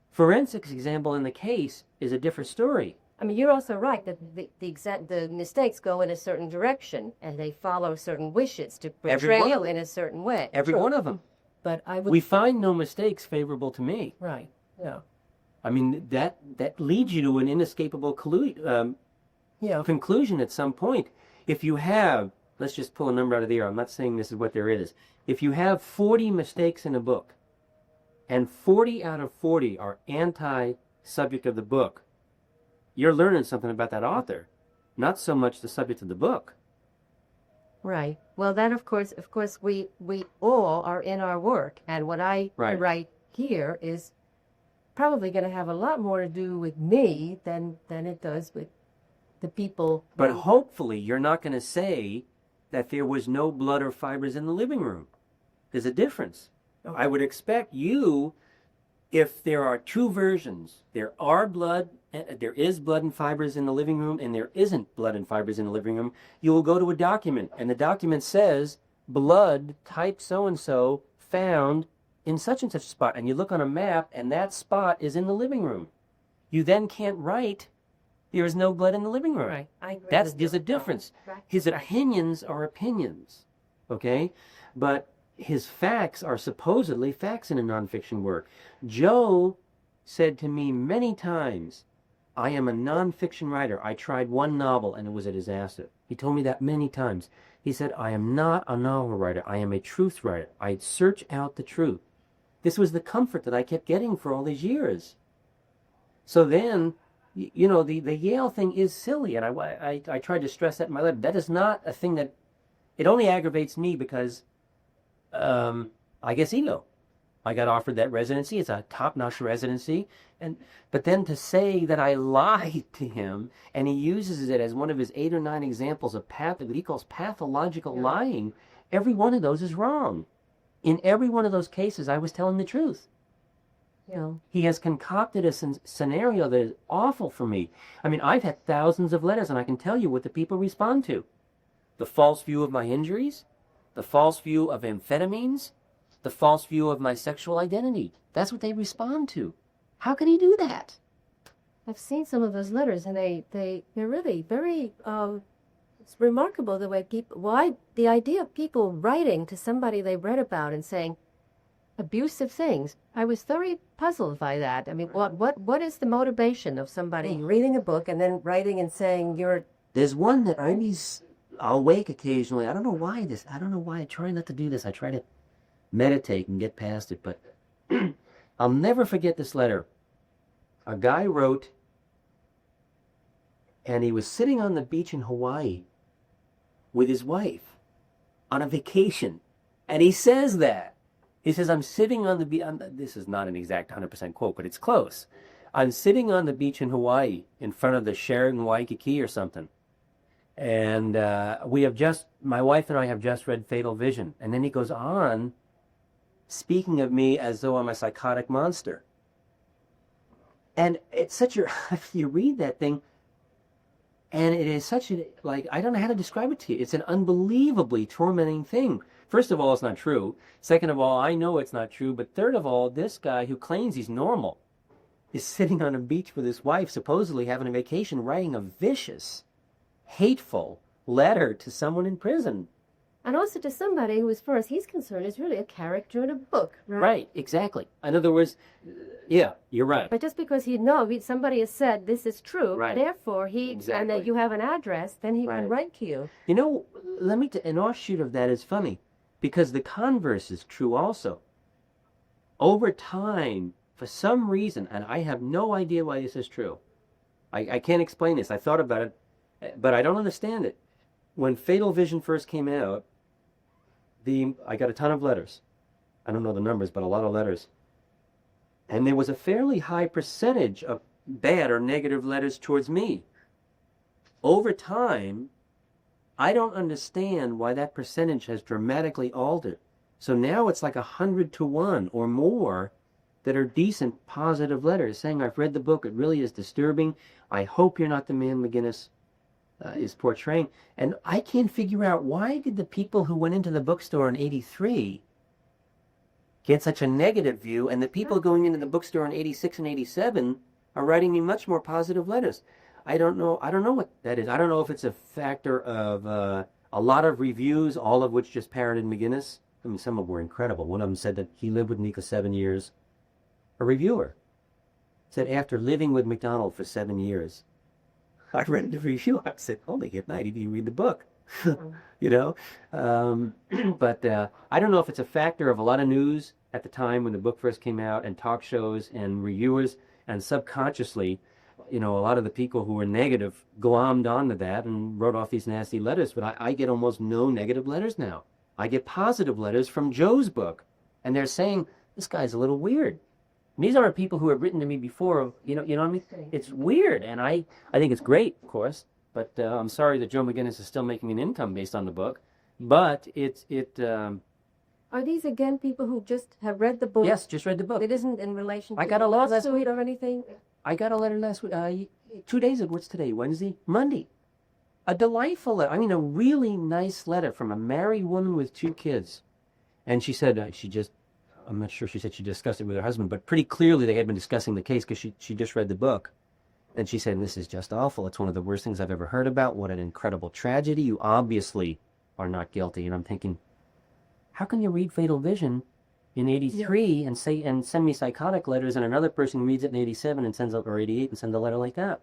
Forensics example in the case is a different story. I mean, you're also right that the mistakes go in a certain direction, and they follow certain wishes to portray you in a certain way. Every one of them. But I would. We find no mistakes favorable to me. Right. Yeah. I mean, that leads you to an inescapable conclusion at some point. If you have, let's just pull a number out of the air. I'm not saying this is what there is. If you have 40 mistakes in a book, and 40 out of 40 are anti-subject of the book, you're learning something about that author, not so much the subject of the book. Right. Well, that of course, we all are in our work, and what I write here is probably going to have a lot more to do with me than it does with the people. But hopefully, you're not going to say that there was no blood or fibers in the living room. There's a difference. Okay. I would expect you, if there are two versions, there is blood and fibers in the living room, and there isn't blood and fibers in the living room, you will go to a document, and the document says, blood type so-and-so found in such and such a spot, and you look on a map, and that spot is in the living room. You then can't write, there is no blood in the living room. Right. There's a difference. Right. His opinions are opinions, okay? But his facts are supposedly facts in a nonfiction work. Joe said to me many times, I am a nonfiction writer. I tried one novel and it was a disaster. He told me that many times. He said, I am not a novel writer. I am a truth writer. I search out the truth. This was the comfort that I kept getting for all these years. So then, you know, the Yale thing is silly, and I tried to stress that in my letter. That is not a thing that, it only aggravates me because, I guess ego. I got offered that residency. It's a top-notch residency. But then to say that I lied to him, and he uses it as one of his 8 or 9 examples of what he calls pathological lying, every one of those is wrong. In every one of those cases, I was telling the truth. You know, he has concocted a scenario that is awful for me. I mean, I've had thousands of letters, and I can tell you what the people respond to. The false view of my injuries, the false view of amphetamines, the false view of my sexual identity. That's what they respond to. How can he do that? I've seen some of those letters, and they're really very, it's remarkable the way the idea of people writing to somebody they read about and saying abusive things. I was very puzzled by that. I mean, what is the motivation of somebody reading a book and then writing and saying you're... There's one that I'll wake occasionally. I don't know why I try not to do this. I try to meditate and get past it, but I'll never forget this letter. A guy wrote, and he was sitting on the beach in Hawaii with his wife on a vacation, and he says that. He says, I'm sitting on the beach, this is not an exact 100% quote, but it's close. I'm sitting on the beach in Hawaii in front of the Sheraton Waikiki or something, and my wife and I have just read Fatal Vision, and then he goes on speaking of me as though I'm a psychotic monster. And it's such you read that thing, and it is such I don't know how to describe it to you. It's an unbelievably tormenting thing. First of all, it's not true. Second of all, I know it's not true. But third of all, this guy who claims he's normal is sitting on a beach with his wife, supposedly having a vacation, writing a vicious, hateful letter to someone in prison. And also to somebody who, as far as he's concerned, is really a character in a book. Right, exactly. In other words, yeah, you're right. But just because somebody has said this is true, therefore and that you have an address, then he can write to you. You know, an offshoot of that is funny, because the converse is true also. Over time, for some reason, and I have no idea why this is true, I can't explain this. I thought about it, but I don't understand it. When Fatal Vision first came out, I got a ton of letters. I don't know the numbers, but a lot of letters. And there was a fairly high percentage of bad or negative letters towards me. Over time, I don't understand why that percentage has dramatically altered. So now it's like 100 to 1 or more that are decent, positive letters saying, I've read the book, it really is disturbing. I hope you're not the man McGinnis is portraying. And I can't figure out, why did the people who went into the bookstore in 83 get such a negative view, and the people going into the bookstore in 86 and 87 are writing me much more positive letters? I don't know. I don't know what that is. I don't know if it's a factor of a lot of reviews, all of which just parroted McGinnis. I mean, some of them were incredible. One of them said that he lived with Nika 7 years. A reviewer said after living with MacDonald for 7 years, I read the review. I said, "Holy good night! Did you read the book?" You know. But I don't know if it's a factor of a lot of news at the time when the book first came out, and talk shows and reviewers, and subconsciously, a lot of the people who were negative glommed onto that and wrote off these nasty letters. But I get almost no negative letters now. I get positive letters from Joe's book, and they're saying this guy's a little weird. And these aren't people who have written to me before. You know what I mean? It's weird, and I think it's great, of course. But I'm sorry that Joe McGinnis is still making an income based on the book. But Are these again people who just have read the book? Yes, just read the book. It isn't in relation to I got a lawsuit or anything? I got a letter last week, 2 days ago. What's today? Wednesday? Monday. A delightful letter. I mean, a really nice letter from a married woman with 2 kids. And she said I'm not sure she said she discussed it with her husband, but pretty clearly they had been discussing the case because she just read the book. And she said, "This is just awful. It's one of the worst things I've ever heard about. What an incredible tragedy. You obviously are not guilty." And I'm thinking, how can you read Fatal Vision in 83 and send me psychotic letters, and another person reads it in 87 and or 88 and sends a letter like that?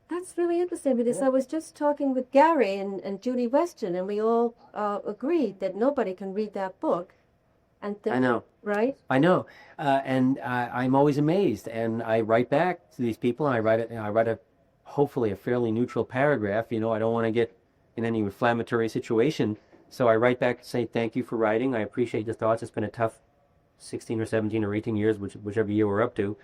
That's really interesting, because I was just talking with Gary and Judy Weston, and we all agreed that nobody can read that book. And I know. Right? I know. And I'm always amazed. And I write back to these people, and I write hopefully a fairly neutral paragraph. I don't want to get in any inflammatory situation. So I write back to say, "Thank you for writing. I appreciate the thoughts. It's been a tough 16 or 17 or 18 years, whichever year we're up to."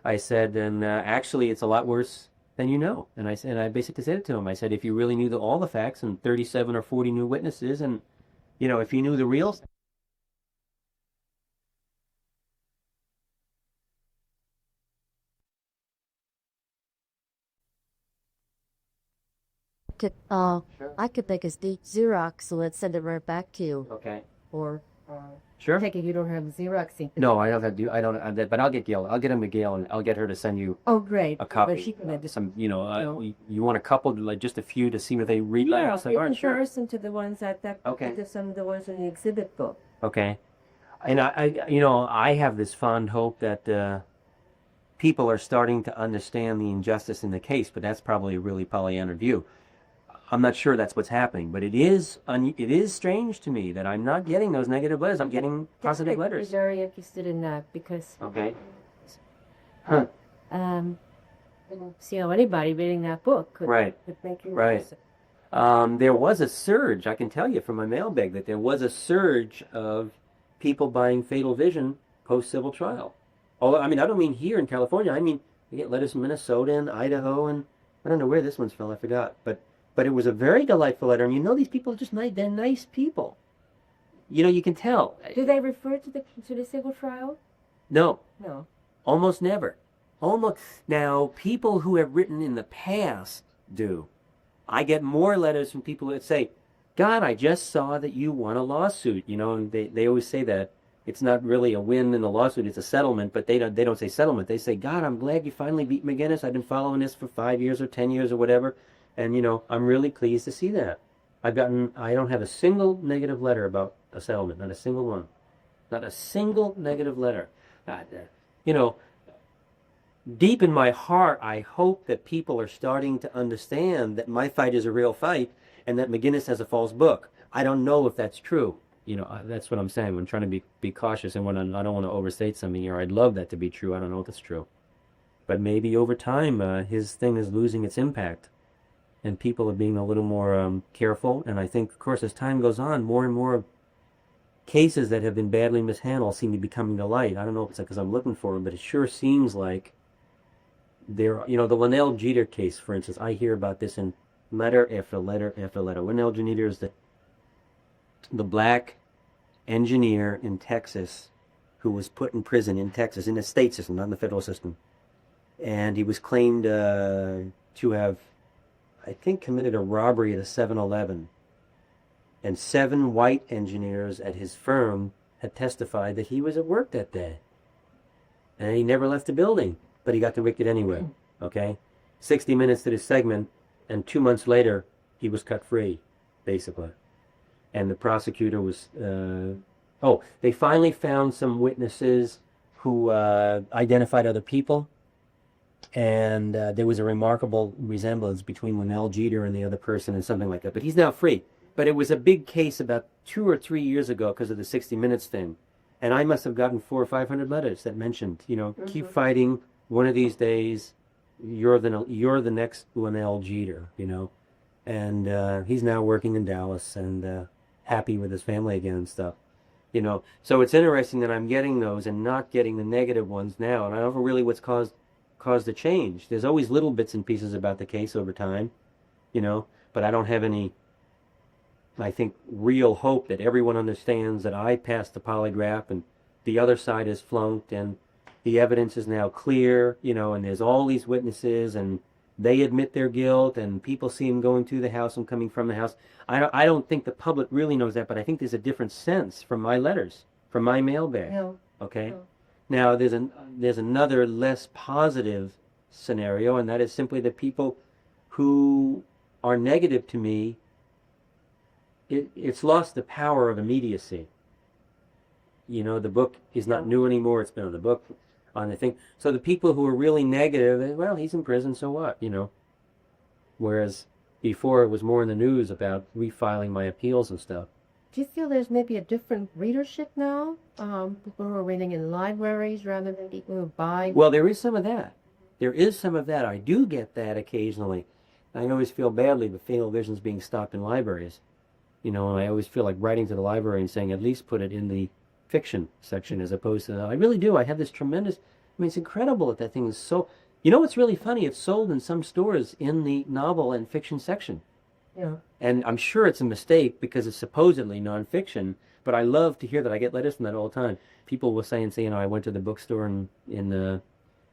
I said, and actually it's a lot worse than you know. And I basically said it to him. I said, if you really knew all the facts and 37 or 40 new witnesses, and, if you knew the real... I could make a Xerox and let's send it right back to you. Okay. Or Sure. take it you don't have Xerox. No, I don't have to. I don't. But I'll get Gail. I'll get him to Gail, and I'll get her to send you Oh, great. a copy. But she can Some, you want a couple, like just a few, to see what they read like? Yeah, in Sure. comparison to the ones Okay. to some of the ones in the exhibit book. Okay. And I have this fond hope that people are starting to understand the injustice in the case, but that's probably a really Pollyanna view. I'm not sure that's what's happening, but it is strange to me that I'm not getting those negative letters. I'm getting positive letters. I'm very interested in that because Okay. Huh. I don't see how anybody reading that book could make you Right. There was a surge, I can tell you from my mailbag, that there was a surge of people buying Fatal Vision post-civil trial. Oh, I mean, I don't mean here in California. I mean, you get letters from Minnesota and Idaho, and I don't know where this one's from. I forgot. But it was a very delightful letter, and these people are just nice. They're nice people. You can tell. Do they refer to the civil trial? No. No. Almost never. Now, people who have written in the past do. I get more letters from people that say, "God, I just saw that you won a lawsuit." And they always say that. It's not really a win in the lawsuit, it's a settlement, but they don't say settlement. They say, "God, I'm glad you finally beat McGinnis. I've been following this for 5 years or 10 years or whatever. And, I'm really pleased to see that." I don't have a single negative letter about a settlement, not a single one. Not a single negative letter. Deep in my heart, I hope that people are starting to understand that my fight is a real fight and that McGinnis has a false book. I don't know if that's true. That's what I'm saying. I'm trying to be cautious, and I don't want to overstate something here. I'd love that to be true. I don't know if it's true. But maybe over time, his thing is losing its impact. And people are being a little more careful. And I think, of course, as time goes on, more and more cases that have been badly mishandled seem to be coming to light. I don't know if it's because I'm looking for them, but it sure seems like the Linnell Jeter case, for instance. I hear about this in letter after letter after letter. Linnell Jeter is the black engineer in Texas who was put in prison in Texas, in the state system, not in the federal system. And he was claimed to have, I think, committed a robbery at a 7-Eleven. And 7 white engineers at his firm had testified that he was at work that day. And he never left the building, but he got convicted anyway, okay? 60 Minutes did his segment, and 2 months later, he was cut free, basically. And the prosecutor was, they finally found some witnesses who identified other people, and there was a remarkable resemblance between Linnell Jeter and the other person and something like that. But he's now free. But it was a big case about 2 or 3 years ago because of the 60 Minutes thing. And I must have gotten 400 or 500 letters that mentioned, keep fighting. One of these days, you're the next Linnell Jeter, And he's now working in Dallas and happy with his family again and stuff. So it's interesting that I'm getting those and not getting the negative ones now. And I don't know really what's caused the change. There's always little bits and pieces about the case over time, but I don't have any, I think, real hope that everyone understands that I passed the polygraph and the other side is flunked and the evidence is now clear, and there's all these witnesses and they admit their guilt and people see them going to the house and coming from the house. I don't think the public really knows that, but I think there's a different sense from my letters, from my mailbag. No. Okay? No. Now, there's another less positive scenario, and that is simply that people who are negative to me, it's lost the power of immediacy. The book is not new anymore. It's been on the book, on the thing. So the people who are really negative, well, he's in prison, so what, Whereas before it was more in the news about refiling my appeals and stuff. Do you feel there's maybe a different readership now? People who are reading in libraries rather than people who buy? Well, there is some of that. I do get that occasionally. I always feel badly with Fatal Visions being stocked in libraries. And I always feel like writing to the library and saying, at least put it in the fiction section as opposed to, I really do. I have this tremendous, it's incredible that thing is so, what's really funny? It's sold in some stores in the novel and fiction section. Yeah. And I'm sure it's a mistake because it's supposedly nonfiction, but I love to hear that. I get letters from that all the time. People will say, I went to the bookstore in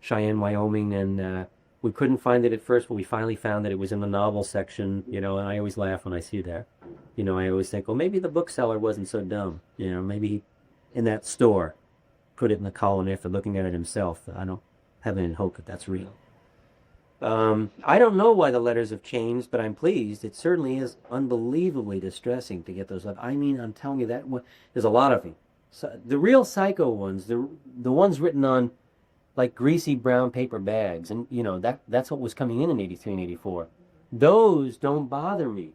Cheyenne, Wyoming, and we couldn't find it at first, but we finally found that it was in the novel section, and I always laugh when I see that. I always think, well, maybe the bookseller wasn't so dumb. Maybe in that store put it in the column after looking at it himself. I don't have any hope that that's real. I don't know why the letters have changed, but I'm pleased. It certainly is unbelievably distressing to get those letters. I'm telling you, there's a lot of them. So, the real psycho ones, the ones written on like greasy brown paper bags, and that's what was coming in 83 and 84. Those don't bother me.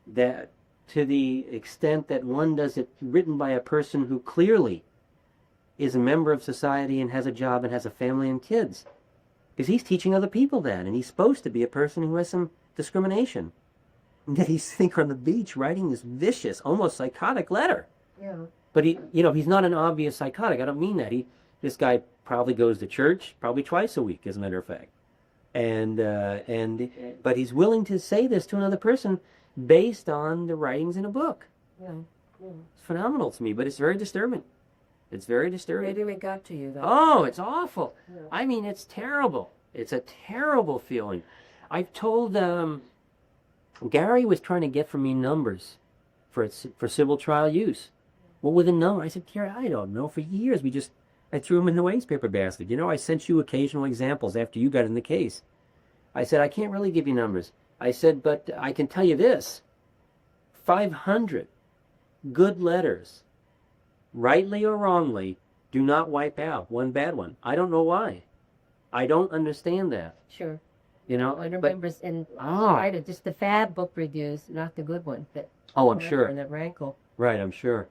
That to the extent that one does it written by a person who clearly is a member of society and has a job and has a family and kids. Because he's teaching other people that, and he's supposed to be a person who has some discrimination. And yet he's sitting on the beach writing this vicious, almost psychotic letter. Yeah. But he's not an obvious psychotic. I don't mean that. This guy probably goes to church, probably twice a week, as a matter of fact. But he's willing to say this to another person based on the writings in a book. Yeah. It's phenomenal to me, but it's very disturbing. It's very disturbing. Maybe it got to you, though. Oh, it's awful. Yeah. It's terrible. It's a terrible feeling. I've told, Gary was trying to get from me numbers for civil trial use. What were the numbers? I said, Gary, I don't know. For years, I threw them in the wastepaper basket. I sent you occasional examples after you got in the case. I said, I can't really give you numbers. I said, but I can tell you this. 500 good letters, rightly or wrongly, do not wipe out one bad one. I don't know why. I don't understand that. Sure. I remember just the fab book reviews, not the good ones. I'm sure. And that rankle. Right, I'm sure.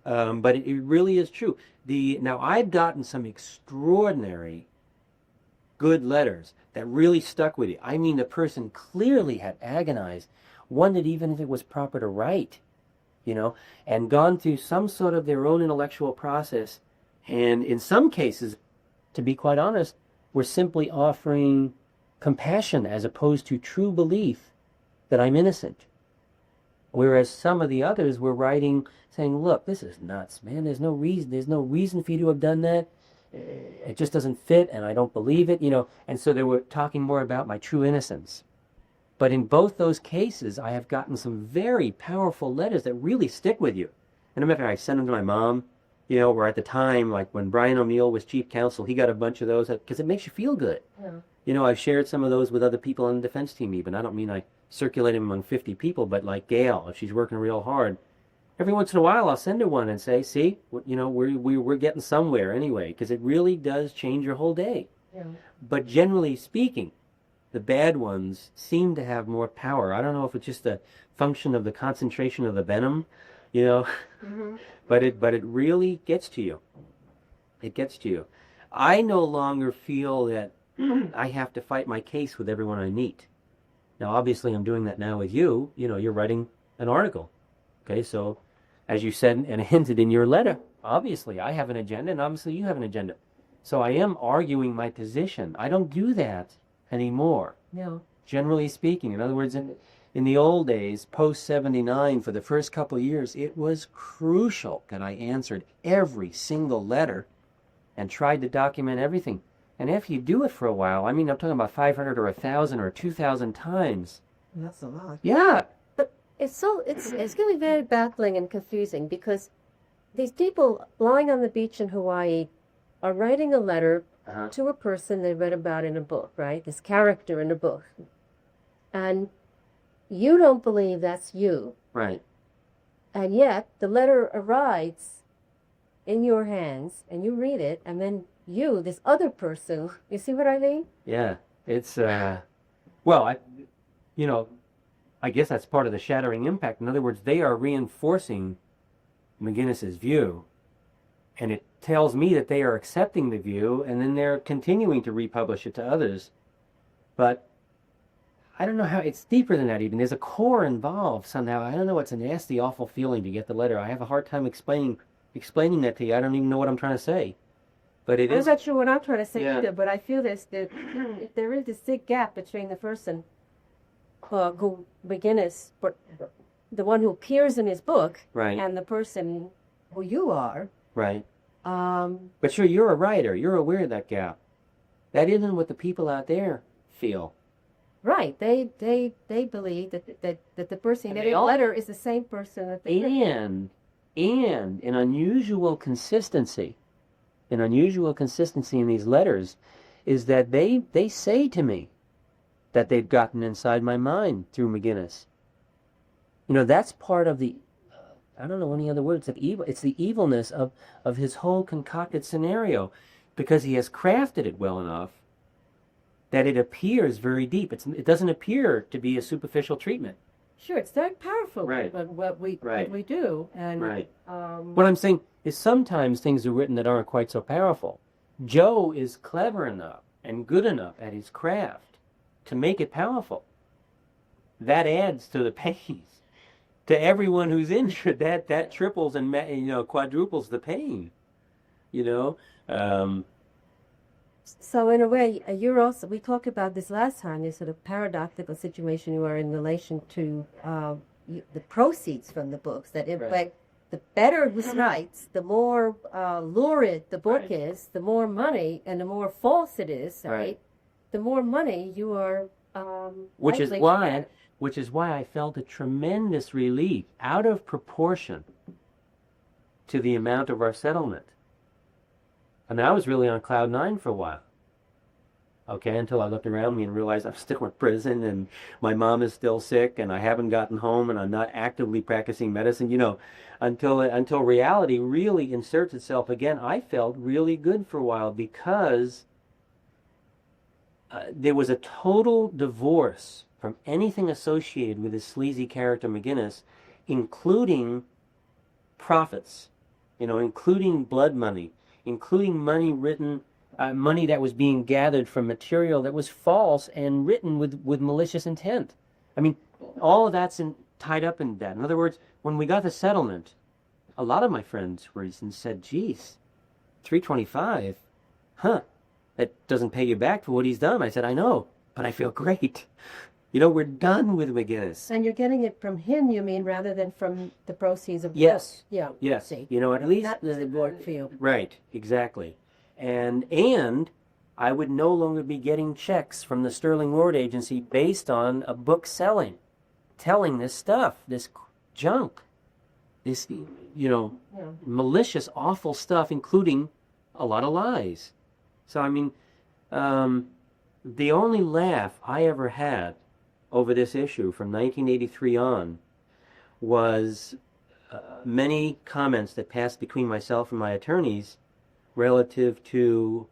But it really is true. Now, I've gotten some extraordinary good letters that really stuck with you. The person clearly had agonized, wondered even if it was proper to write, and gone through some sort of their own intellectual process. And in some cases, to be quite honest, were simply offering compassion as opposed to true belief that I'm innocent. Whereas some of the others were writing, saying, look, this is nuts, man. There's no reason for you to have done that. It just doesn't fit, and I don't believe it, And so they were talking more about my true innocence. But in both those cases, I have gotten some very powerful letters that really stick with you. And I sent them to my mom, where at the time, like when Brian O'Neill was chief counsel, he got a bunch of those, because it makes you feel good. Yeah. You know, I've shared some of those with other people on the defense team even. I don't mean I circulate them among 50 people, but like Gail, if she's working real hard, every once in a while I'll send her one and say, see, you know, we're getting somewhere anyway, because it really does change your whole day. Yeah. But generally speaking, the bad ones seem to have more power. I don't know if it's just a function of the concentration of the venom, you know, but it really gets to you. It gets to you. I no longer feel that I have to fight my case with everyone I meet. Now, obviously, I'm doing that now with you. You know, you're writing an article. Okay, so as you said and hinted in your letter, obviously I have an agenda and obviously you have an agenda. So I am arguing my position. I don't do that anymore. No. Generally speaking. In other words, in the old days, post 79, for the first couple of years, it was crucial that I answered every single letter and tried to document everything. And after you do it for a while, I mean, I'm talking about 500 or 1,000 or 2,000 times. That's a lot. Yeah. But it's going to be very baffling and confusing because these people lying on the beach in Hawaii are writing a letter to a person they read about in a book, right? This character in a book. And you don't believe that's you. Right. And yet the letter arrives in your hands and you read it and then you, this other person, you see what I mean? Yeah. It's, well, I guess that's part of the shattering impact. In other words, they are reinforcing McGinnis's view, and it tells me that they are accepting the view, and then they're continuing to republish it to others. But I don't know how, it's deeper than that even. There's a core involved somehow. I don't know, it's a nasty, awful feeling to get the letter. I have a hard time explaining that to you. I don't even know what I'm trying to say. But it is. I'm not sure what I'm trying to say Yeah. either, but I feel that there is this big gap between the person who McGinnis, the one who appears in his book, Right. and the person who you are. Right. But sure, you're a writer. You're aware of that gap. That isn't what the people out there feel. Right. They believe that the person And in they the all- letter is the same person that they And an unusual consistency in these letters is that they say to me that they've gotten inside my mind through McGinnis. You know, that's part of the, I don't know any other words, of evil. It's the evilness of his whole concocted scenario, because he has crafted it well enough that it appears very deep. It doesn't appear to be a superficial treatment. Sure, it's very powerful. Right. What we do, and Right. What I'm saying is sometimes things are written that aren't quite so powerful. Joe is clever enough and good enough at his craft to make it powerful. That adds to the pain. To everyone who's injured, that triples and quadruples the pain. You know. So in a way, you're also, we talked about this last time, this sort of paradoxical situation you are in relation to the proceeds from the books. That in fact, the better he writes, the more lurid the book is, the more money and the more false it is, right? The more money you are Which is likely to why get. which is why I felt a tremendous relief out of proportion to the amount of our settlement. I mean, I was really on cloud nine for a while. Okay, until I looked around me and realized I'm still in prison and my mom is still sick and I haven't gotten home and I'm not actively practicing medicine. You know, until reality really inserts itself again, I felt really good for a while because there was a total divorce from anything associated with this sleazy character McGinnis, including profits, including blood money, including money written, money that was being gathered from material that was false and written with malicious intent. I mean, all of that's tied up in that. In other words, when we got the settlement, a lot of my friends were and said, geez, $325, that doesn't pay you back for what he's done. I said, I know, but I feel great. We're done with McGinnis. And you're getting it from him, you mean, rather than from the proceeds of the Yes. book. Yeah. Yes. See. At least That doesn't work for you. Right, exactly. And I would no longer be getting checks from the Sterling Ward Agency based on a book telling this stuff, this junk, this, malicious, awful stuff, including a lot of lies. So, I mean, the only laugh I ever had over this issue from 1983 on was many comments that passed between myself and my attorneys relative to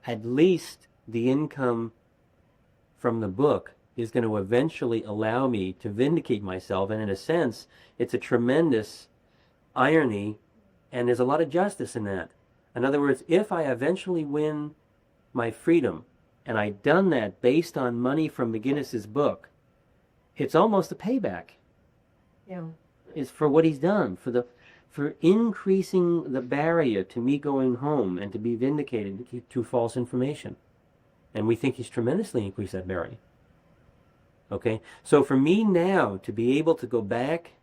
at least the income from the book is going to eventually allow me to vindicate myself. And in a sense, it's a tremendous irony, and there's a lot of justice in that. In other words, if I eventually win my freedom, and I've done that based on money from McGinnis's book, it's almost a payback. Yeah. Is for what he's done, for increasing the barrier to me going home and to be vindicated to false information. And we think he's tremendously increased that barrier. Okay? So for me now to be able to go back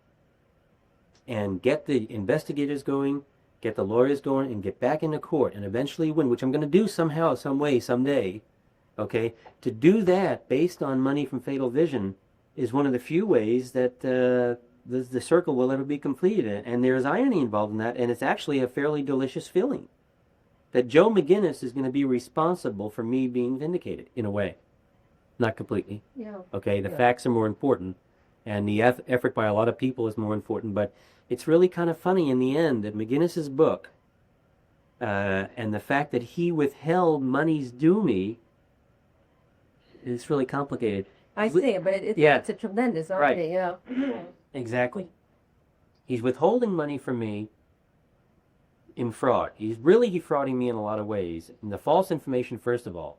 and get the investigators going, get the lawyers going, and get back into court and eventually win, which I'm going to do somehow, some way, someday, okay? To do that based on money from Fatal Vision is one of the few ways that the circle will ever be completed. And there's irony involved in that, and it's actually a fairly delicious feeling that Joe McGinnis is going to be responsible for me being vindicated, in a way. Not completely. Yeah. Okay, the facts are more important, and the effort by a lot of people is more important, but it's really kind of funny in the end that McGinnis's book and the fact that he withheld monies due me is really complicated. I see, but it's a tremendous irony, you know. Exactly. He's withholding money from me in fraud. He's really defrauding me in a lot of ways. In the false information, first of all.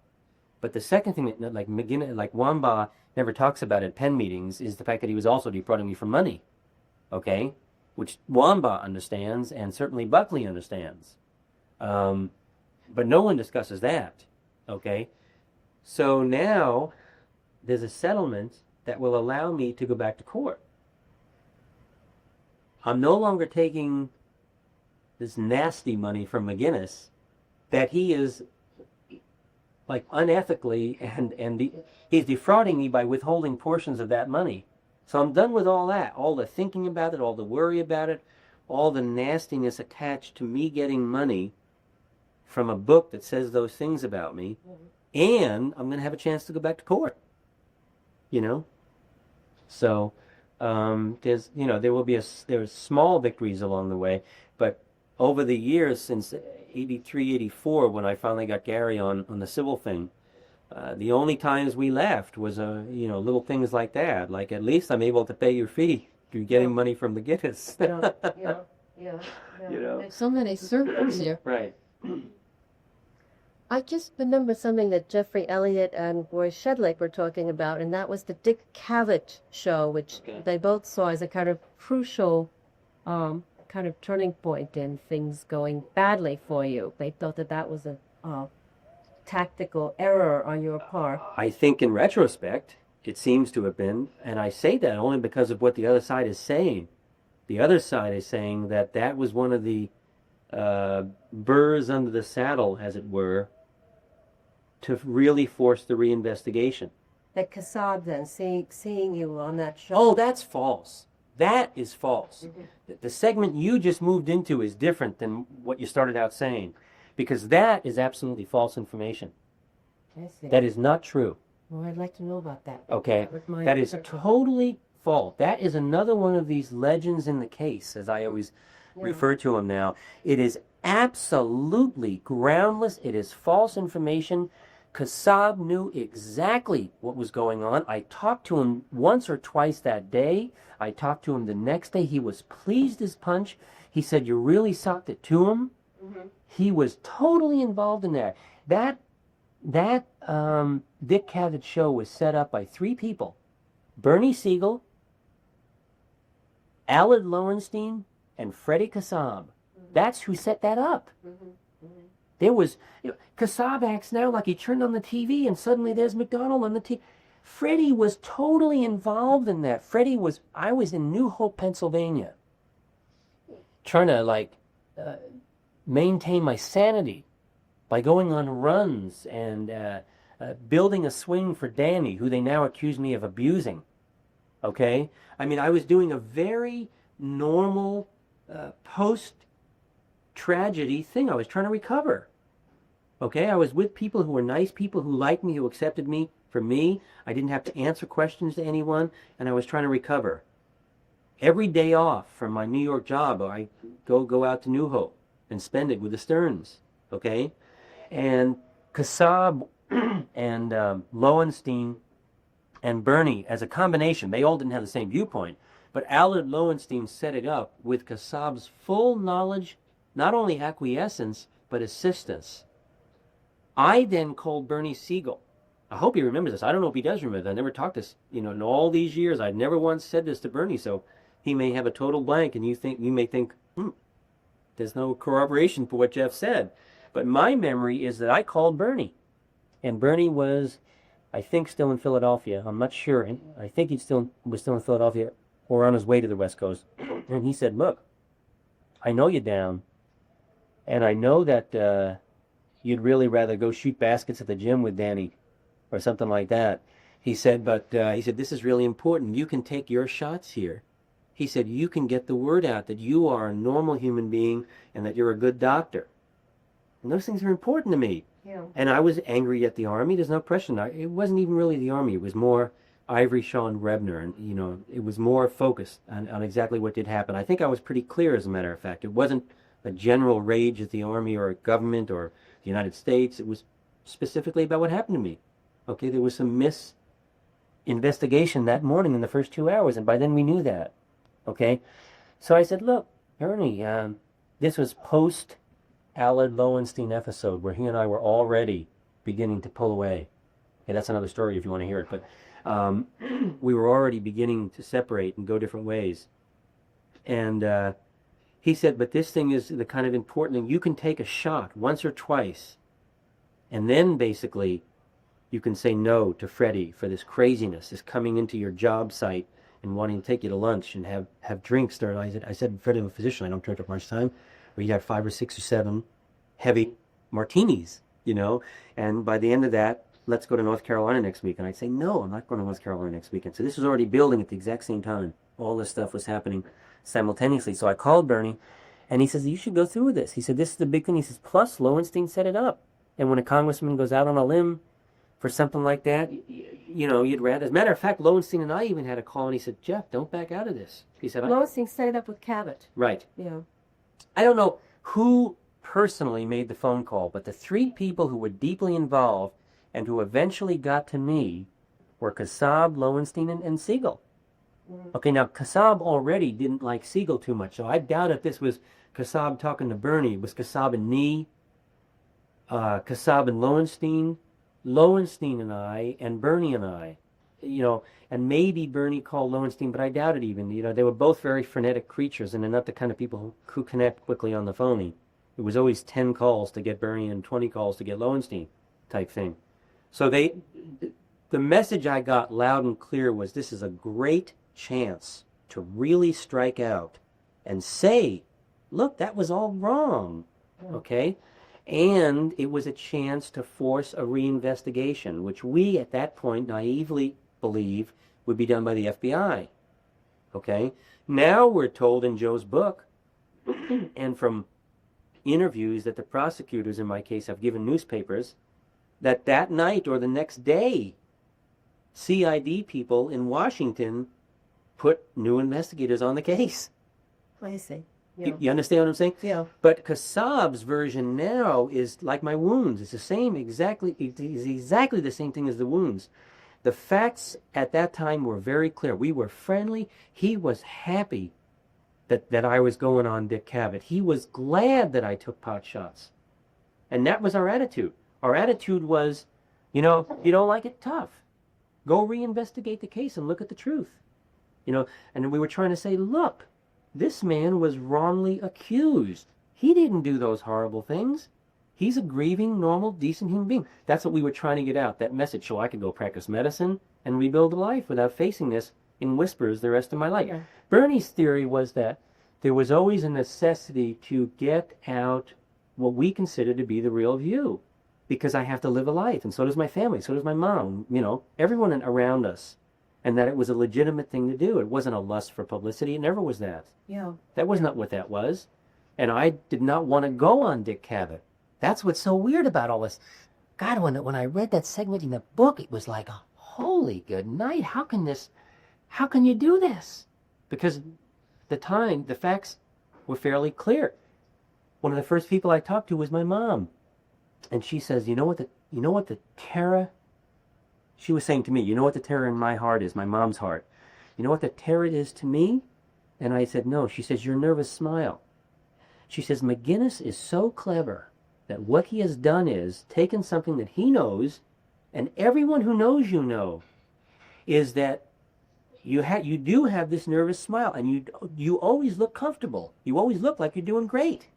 But the second thing that, like McGinnis, like Wamba never talks about at Penn meetings, is the fact that he was also defrauding me for money. Okay? Which Wamba understands, and certainly Buckley understands. But no one discusses that. Okay? So now there's a settlement that will allow me to go back to court. I'm no longer taking this nasty money from McGinnis that he is like unethically and he's defrauding me by withholding portions of that money. So I'm done with all that, all the thinking about it, all the worry about it, all the nastiness attached to me getting money from a book that says those things about me, and I'm going to have a chance to go back to court. You know? So there's, you know, there's small victories along the way, but over the years since 83, 84, when I finally got Gary on the civil thing, the only times we left was, you know, little things like that. Like, at least I'm able to pay your fee. You're getting money from the Guinness. Yeah. You know? There's so many circles here. Right. I just remember something that Jeffrey Elliott and Roy Shedlake were talking about, and that was the Dick Cavett Show, which they both saw as a kind of crucial kind of turning point in things going badly for you. They thought that that was a tactical error on your part. I think in retrospect, it seems to have been, and I say that only because of what the other side is saying. The other side is saying that that was one of the burrs under the saddle, as it were, to really force the reinvestigation. That Kassab then, seeing you on that show. Oh, that's false. That is false. The segment you just moved into is different than what you started out saying, because that is absolutely false information. I see. That is not true. Well, I'd like to know about that. Okay, that is totally false. That is another one of these legends in the case, as I always refer to them now. It is absolutely groundless. It is false information. Kassab knew exactly what was going on. I talked to him once or twice that day. I talked to him the next day. He was pleased as punch. He said, "You really socked it to him." He was totally involved in that. That Dick Cavett Show was set up by three people: Bernie Siegel, Aled Lowenstein, and Freddie Kassab. That's who set that up. There was, you know, Kassab acts now like he turned on the TV and suddenly there's MacDonald on the TV. Freddie was totally involved in that. I was in New Hope, Pennsylvania, trying to maintain my sanity by going on runs and building a swing for Danny, who they now accuse me of abusing. Okay? I mean, I was doing a very normal post-tragedy thing. I was trying to recover. Okay, I was with people who were nice people who liked me, who accepted me for me. I didn't have to answer questions to anyone, and I was trying to recover. Every day off from my New York job, I go out to New Hope and spend it with the Stearns. Okay, and Kassab and Lowenstein and Bernie as a combination, they all didn't have the same viewpoint, but Allard Lowenstein set it up with Kassab's full knowledge, not only acquiescence, but assistance. I then called Bernie Siegel. I hope he remembers this. I don't know if he does remember this. I never talked this, in all these years, I'd never once said this to Bernie, so he may have a total blank, and you may think, there's no corroboration for what Jeff said. But my memory is that I called Bernie, and Bernie was, I think, still in Philadelphia. I'm not sure. I think he was still in Philadelphia or on his way to the West Coast. And he said, look, I know you're down, and I know that you'd really rather go shoot baskets at the gym with Danny or something like that. He said, but this is really important. You can take your shots here. He said, you can get the word out that you are a normal human being and that you're a good doctor. And those things are important to me. Yeah. And I was angry at the Army. There's no question. It wasn't even really the Army. It was more Ivory Shaw Rebner. And, it was more focused on exactly what did happen. I think I was pretty clear, as a matter of fact. It wasn't a general rage at the Army or government or the United States. It was specifically about what happened to me. Okay, there was some investigation that morning in the first 2 hours, and by then we knew that. Okay, so I said, look, Ernie, this was post-Allard Lowenstein episode where he and I were already beginning to pull away. Okay, that's another story if you want to hear it, but we were already beginning to separate and go different ways. And he said, but this thing is the kind of important thing. You can take a shot once or twice, and then basically you can say no to Freddie for this craziness, this coming into your job site and wanting to take you to lunch and have drinks there. And I said, Freddie, I'm a physician. I don't drink at lunchtime. Or you have 5 or 6 or 7 heavy martinis, And by the end of that, let's go to North Carolina next week. And I'd say, no, I'm not going to North Carolina next weekend. So this was already building at the exact same time. All this stuff was happening simultaneously. So I called Bernie, and he says, you should go through with this. He said, this is the big thing. He says, plus Lowenstein set it up. And when a congressman goes out on a limb for something like that, you'd rather. As a matter of fact, Lowenstein and I even had a call, and he said, Jeff, don't back out of this. He said, Lowenstein set it up with Cavett. Right. Yeah. I don't know who personally made the phone call, but the 3 people who were deeply involved and who eventually got to me were Kassab, Lowenstein, and Siegel. Okay, now Kassab already didn't like Siegel too much, so I doubt if this was Kassab talking to Bernie. It was Kassab and me, Kassab and Lowenstein and I, and Bernie and I. And maybe Bernie called Lowenstein, but I doubt it even. They were both very frenetic creatures, and they're not the kind of people who connect quickly on the phone. It was always 10 calls to get Bernie and 20 calls to get Lowenstein type thing. So the message I got loud and clear was, this is a great chance to really strike out and say, look, that was all wrong, okay? And it was a chance to force a reinvestigation, which we at that point naively believe would be done by the FBI, okay? Now we're told in Joe's book, and from interviews that the prosecutors in my case have given newspapers, that night or the next day, CID people in Washington put new investigators on the case. I see. Yeah. You understand what I'm saying? Yeah. But Kassab's version now is like my wounds. It's exactly the same thing as the wounds. The facts at that time were very clear. We were friendly. He was happy that I was going on Dick Cavett. He was glad that I took pot shots. And that was our attitude. Our attitude was, you don't like it? Tough. Go reinvestigate the case and look at the truth. And we were trying to say, look, this man was wrongly accused. He didn't do those horrible things. He's a grieving, normal, decent human being. That's what we were trying to get out, that message, so I could go practice medicine and rebuild a life without facing this in whispers the rest of my life. Yeah. Bernie's theory was that there was always a necessity to get out what we consider to be the real view, because I have to live a life, and so does my family, so does my mom, everyone around us. And that it was a legitimate thing to do. It wasn't a lust for publicity. It never was that. Yeah. That was not what that was. And I did not want to go on Dick Cavett. That's what's so weird about all this. God, when I read that segment in the book, it was like, holy good night. How can you do this? Because the facts were fairly clear. One of the first people I talked to was my mom. And she says, you know what the terror, she was saying to me, you know what the terror in my heart is, my mom's heart. You know what the terror is to me? And I said, no. She says, your nervous smile. She says, McGinnis is so clever that what he has done is taken something that he knows, and everyone who knows you know, is that you do have this nervous smile, and you always look comfortable. You always look like you're doing great.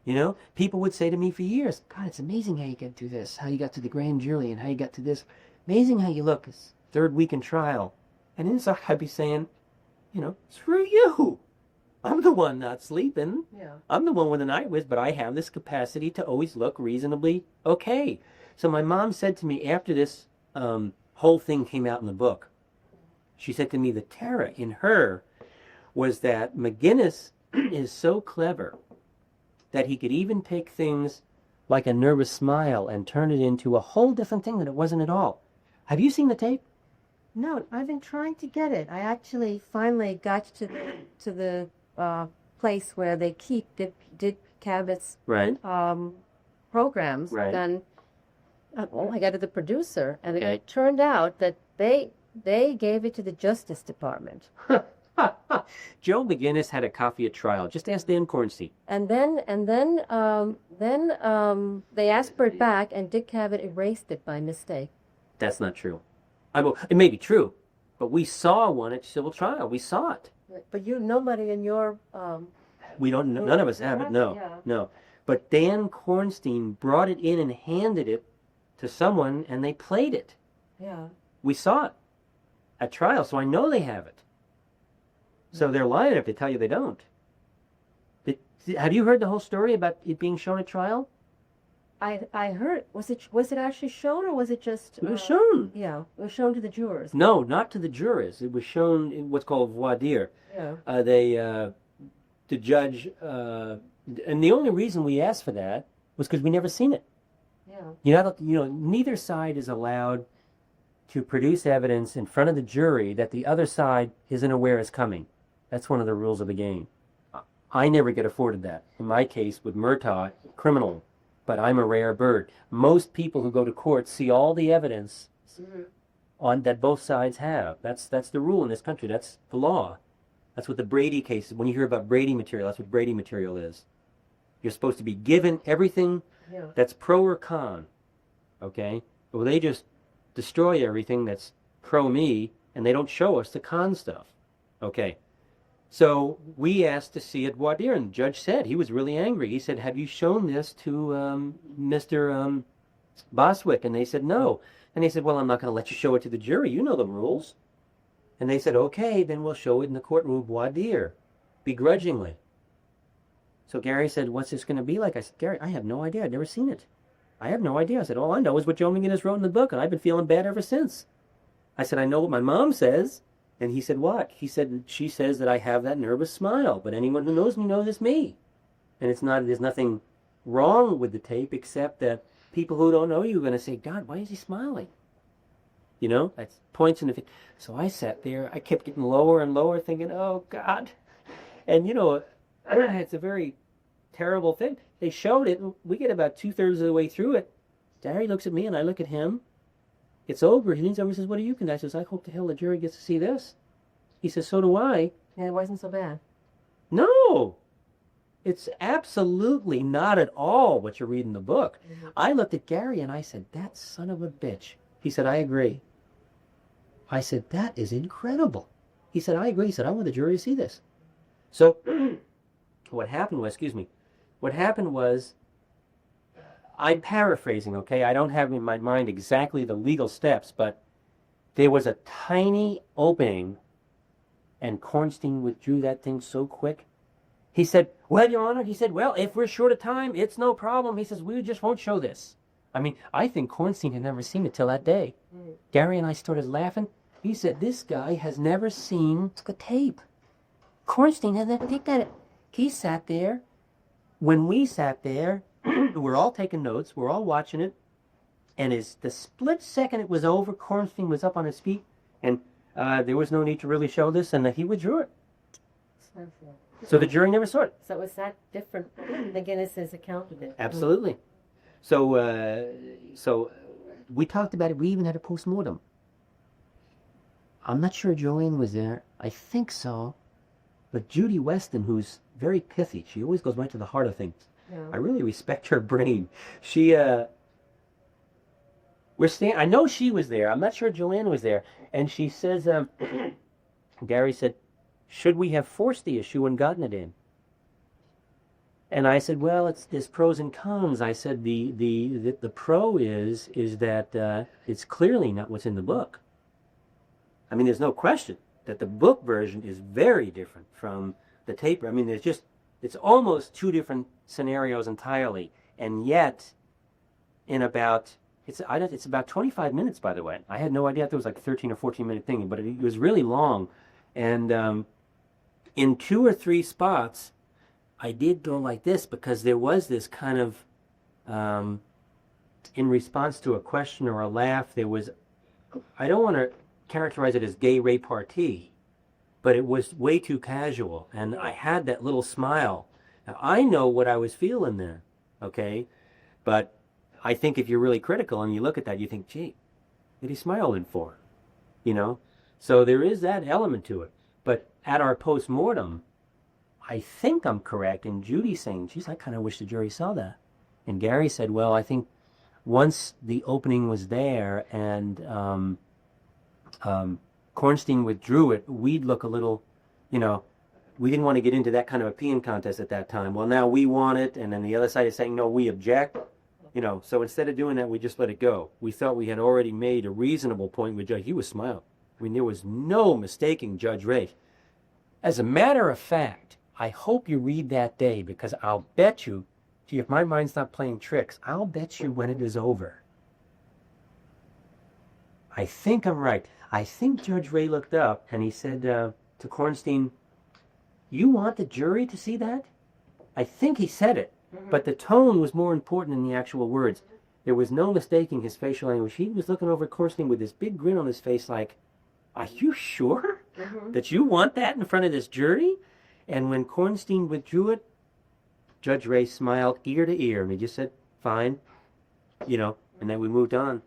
You know, people would say to me for years, God, it's amazing how you get through this, how you got to the grand jury, and how you got to this. Amazing how you look. It's third week in trial. And inside I'd be saying, you know, screw you. I'm the one not sleeping. Yeah. I'm the one with the night wiz, but I have this capacity to always look reasonably okay. So my mom said to me after this whole thing came out in the book, she said to me the terror in her was that McGinnis is so clever that he could even take things like a nervous smile and turn it into a whole different thing that it wasn't at all. Have you seen the tape? No, I've been trying to get it. I actually finally got to the place where they keep Dick Cavett's Right. programs. Right. And I got to the producer, and it turned out that they gave it to the Justice Department. Joe McGinnis had a coffee at trial. Just ask Dan Cornstein. And then they asked for it back, and Dick Cavett erased it by mistake. That's not true. It may be true, but we saw one at civil trial. We saw it. But nobody in your We don't. None of us have it. No, yeah. no. But Dan Cornstein brought it in and handed it to someone, and they played it. Yeah. We saw it at trial, so I know they have it. So they're lying if they tell you they don't. Have you heard the whole story about it being shown at trial? I heard. Was it actually shown, or was it just? It was shown. Yeah, it was shown to the jurors. No, not to the jurors. It was shown in what's called voir dire. Yeah. The judge, and the only reason we asked for that was because we never seen it. Yeah. Neither side is allowed to produce evidence in front of the jury that the other side isn't aware is coming. That's one of the rules of the game. I never get afforded that. In my case, with Murtaugh, criminal, but I'm a rare bird. Most people who go to court see all the evidence on that both sides have. That's the rule in this country. That's the law. That's what the Brady case is. When you hear about Brady material, that's what Brady material is. You're supposed to be given everything that's pro or con. Okay? Well, they just destroy everything that's pro me, and they don't show us the con stuff. Okay. So we asked to see it voir dire, and the judge said, he was really angry. He said, have you shown this to Mr. Boswick? And they said, no. And they said, well, I'm not going to let you show it to the jury. You know the rules. And they said, okay, then we'll show it in the courtroom voir dire, begrudgingly. So Gary said, what's this going to be like? I said, Gary, I have no idea. I've never seen it. I have no idea. I said, all I know is what Joe McGinnis wrote in the book, and I've been feeling bad ever since. I said, I know what my mom says. And he said, what? He said, she says that I have that nervous smile, but anyone who knows me knows it's me. And there's nothing wrong with the tape except that people who don't know you are going to say, God, why is he smiling? You know, that's points in the face. So I sat there, I kept getting lower and lower thinking, oh God. And it's a very terrible thing. They showed it, and we get about 2/3 of the way through it. Gary looks at me and I look at him. It's over. He leans over and says, what do you think? I says, I hope the hell the jury gets to see this. He says, so do I. Yeah, it wasn't so bad. No. It's absolutely not at all what you read in the book. Mm-hmm. I looked at Gary and I said, that son of a bitch. He said, I agree. I said, that is incredible. He said, I agree. He said, I want the jury to see this. So what happened was, I'm paraphrasing, okay? I don't have in my mind exactly the legal steps, but there was a tiny opening, and Cornstein withdrew that thing so quick. He said, well, Your Honor, he said, well, if we're short of time, it's no problem. He says, we just won't show this. I mean, I think Cornstein had never seen it till that day. Gary and I started laughing. He said, this guy has never seen the tape. Cornstein had never looked at it. He sat there. When we sat there, we're all taking notes. We're all watching it. And as the split second it was over, Kornstein was up on his feet, and there was no need to really show this, and he withdrew it. So the jury never saw it. So was that different than Guinness's account of it? Absolutely. So We talked about it. We even had a post-mortem. I'm not sure Joanne was there. I think so. But Judy Weston, who's very pithy, she always goes right to the heart of things. Yeah. I really respect her brain. She, I know she was there. I'm not sure Joanne was there. And she says, Gary said, should we have forced the issue and gotten it in? And I said, well, there's pros and cons. I said the pro is that it's clearly not what's in the book. I mean, there's no question that the book version is very different from the tape. I mean, it's almost two different scenarios entirely, and yet it's about 25 minutes, by the way. I had no idea. I thought it was like a 13 or 14-minute thing, but it was really long. And in 2 or 3 spots, I did go like this because there was this kind of, in response to a question or a laugh, there was, I don't want to characterize it as gay repartee, but it was way too casual, and I had that little smile. Now, I know what I was feeling there, okay? But I think if you're really critical and you look at that, you think, gee, what did he smile in for? You know? So there is that element to it. But at our post-mortem, I think I'm correct in Judy saying, geez, I kind of wish the jury saw that. And Gary said, well, I think once the opening was there and Kornstein withdrew it, we'd look a little, we didn't want to get into that kind of a peeing contest at that time. Well, now we want it, and then the other side is saying, no, we object. So instead of doing that, we just let it go. We thought we had already made a reasonable point with Judge. He was smiling. I mean, there was no mistaking Judge Ray. As a matter of fact, I hope you read that day, because I'll bet you, if my mind's not playing tricks, I'll bet you when it is over. I think I'm right. I think Judge Ray looked up and he said to Kornstein, you want the jury to see that? I think he said it, but the tone was more important than the actual words. There was no mistaking his facial language. He was looking over at Kornstein with this big grin on his face like, are you sure that you want that in front of this jury? And when Kornstein withdrew it, Judge Ray smiled ear to ear, and he just said, fine, and then we moved on.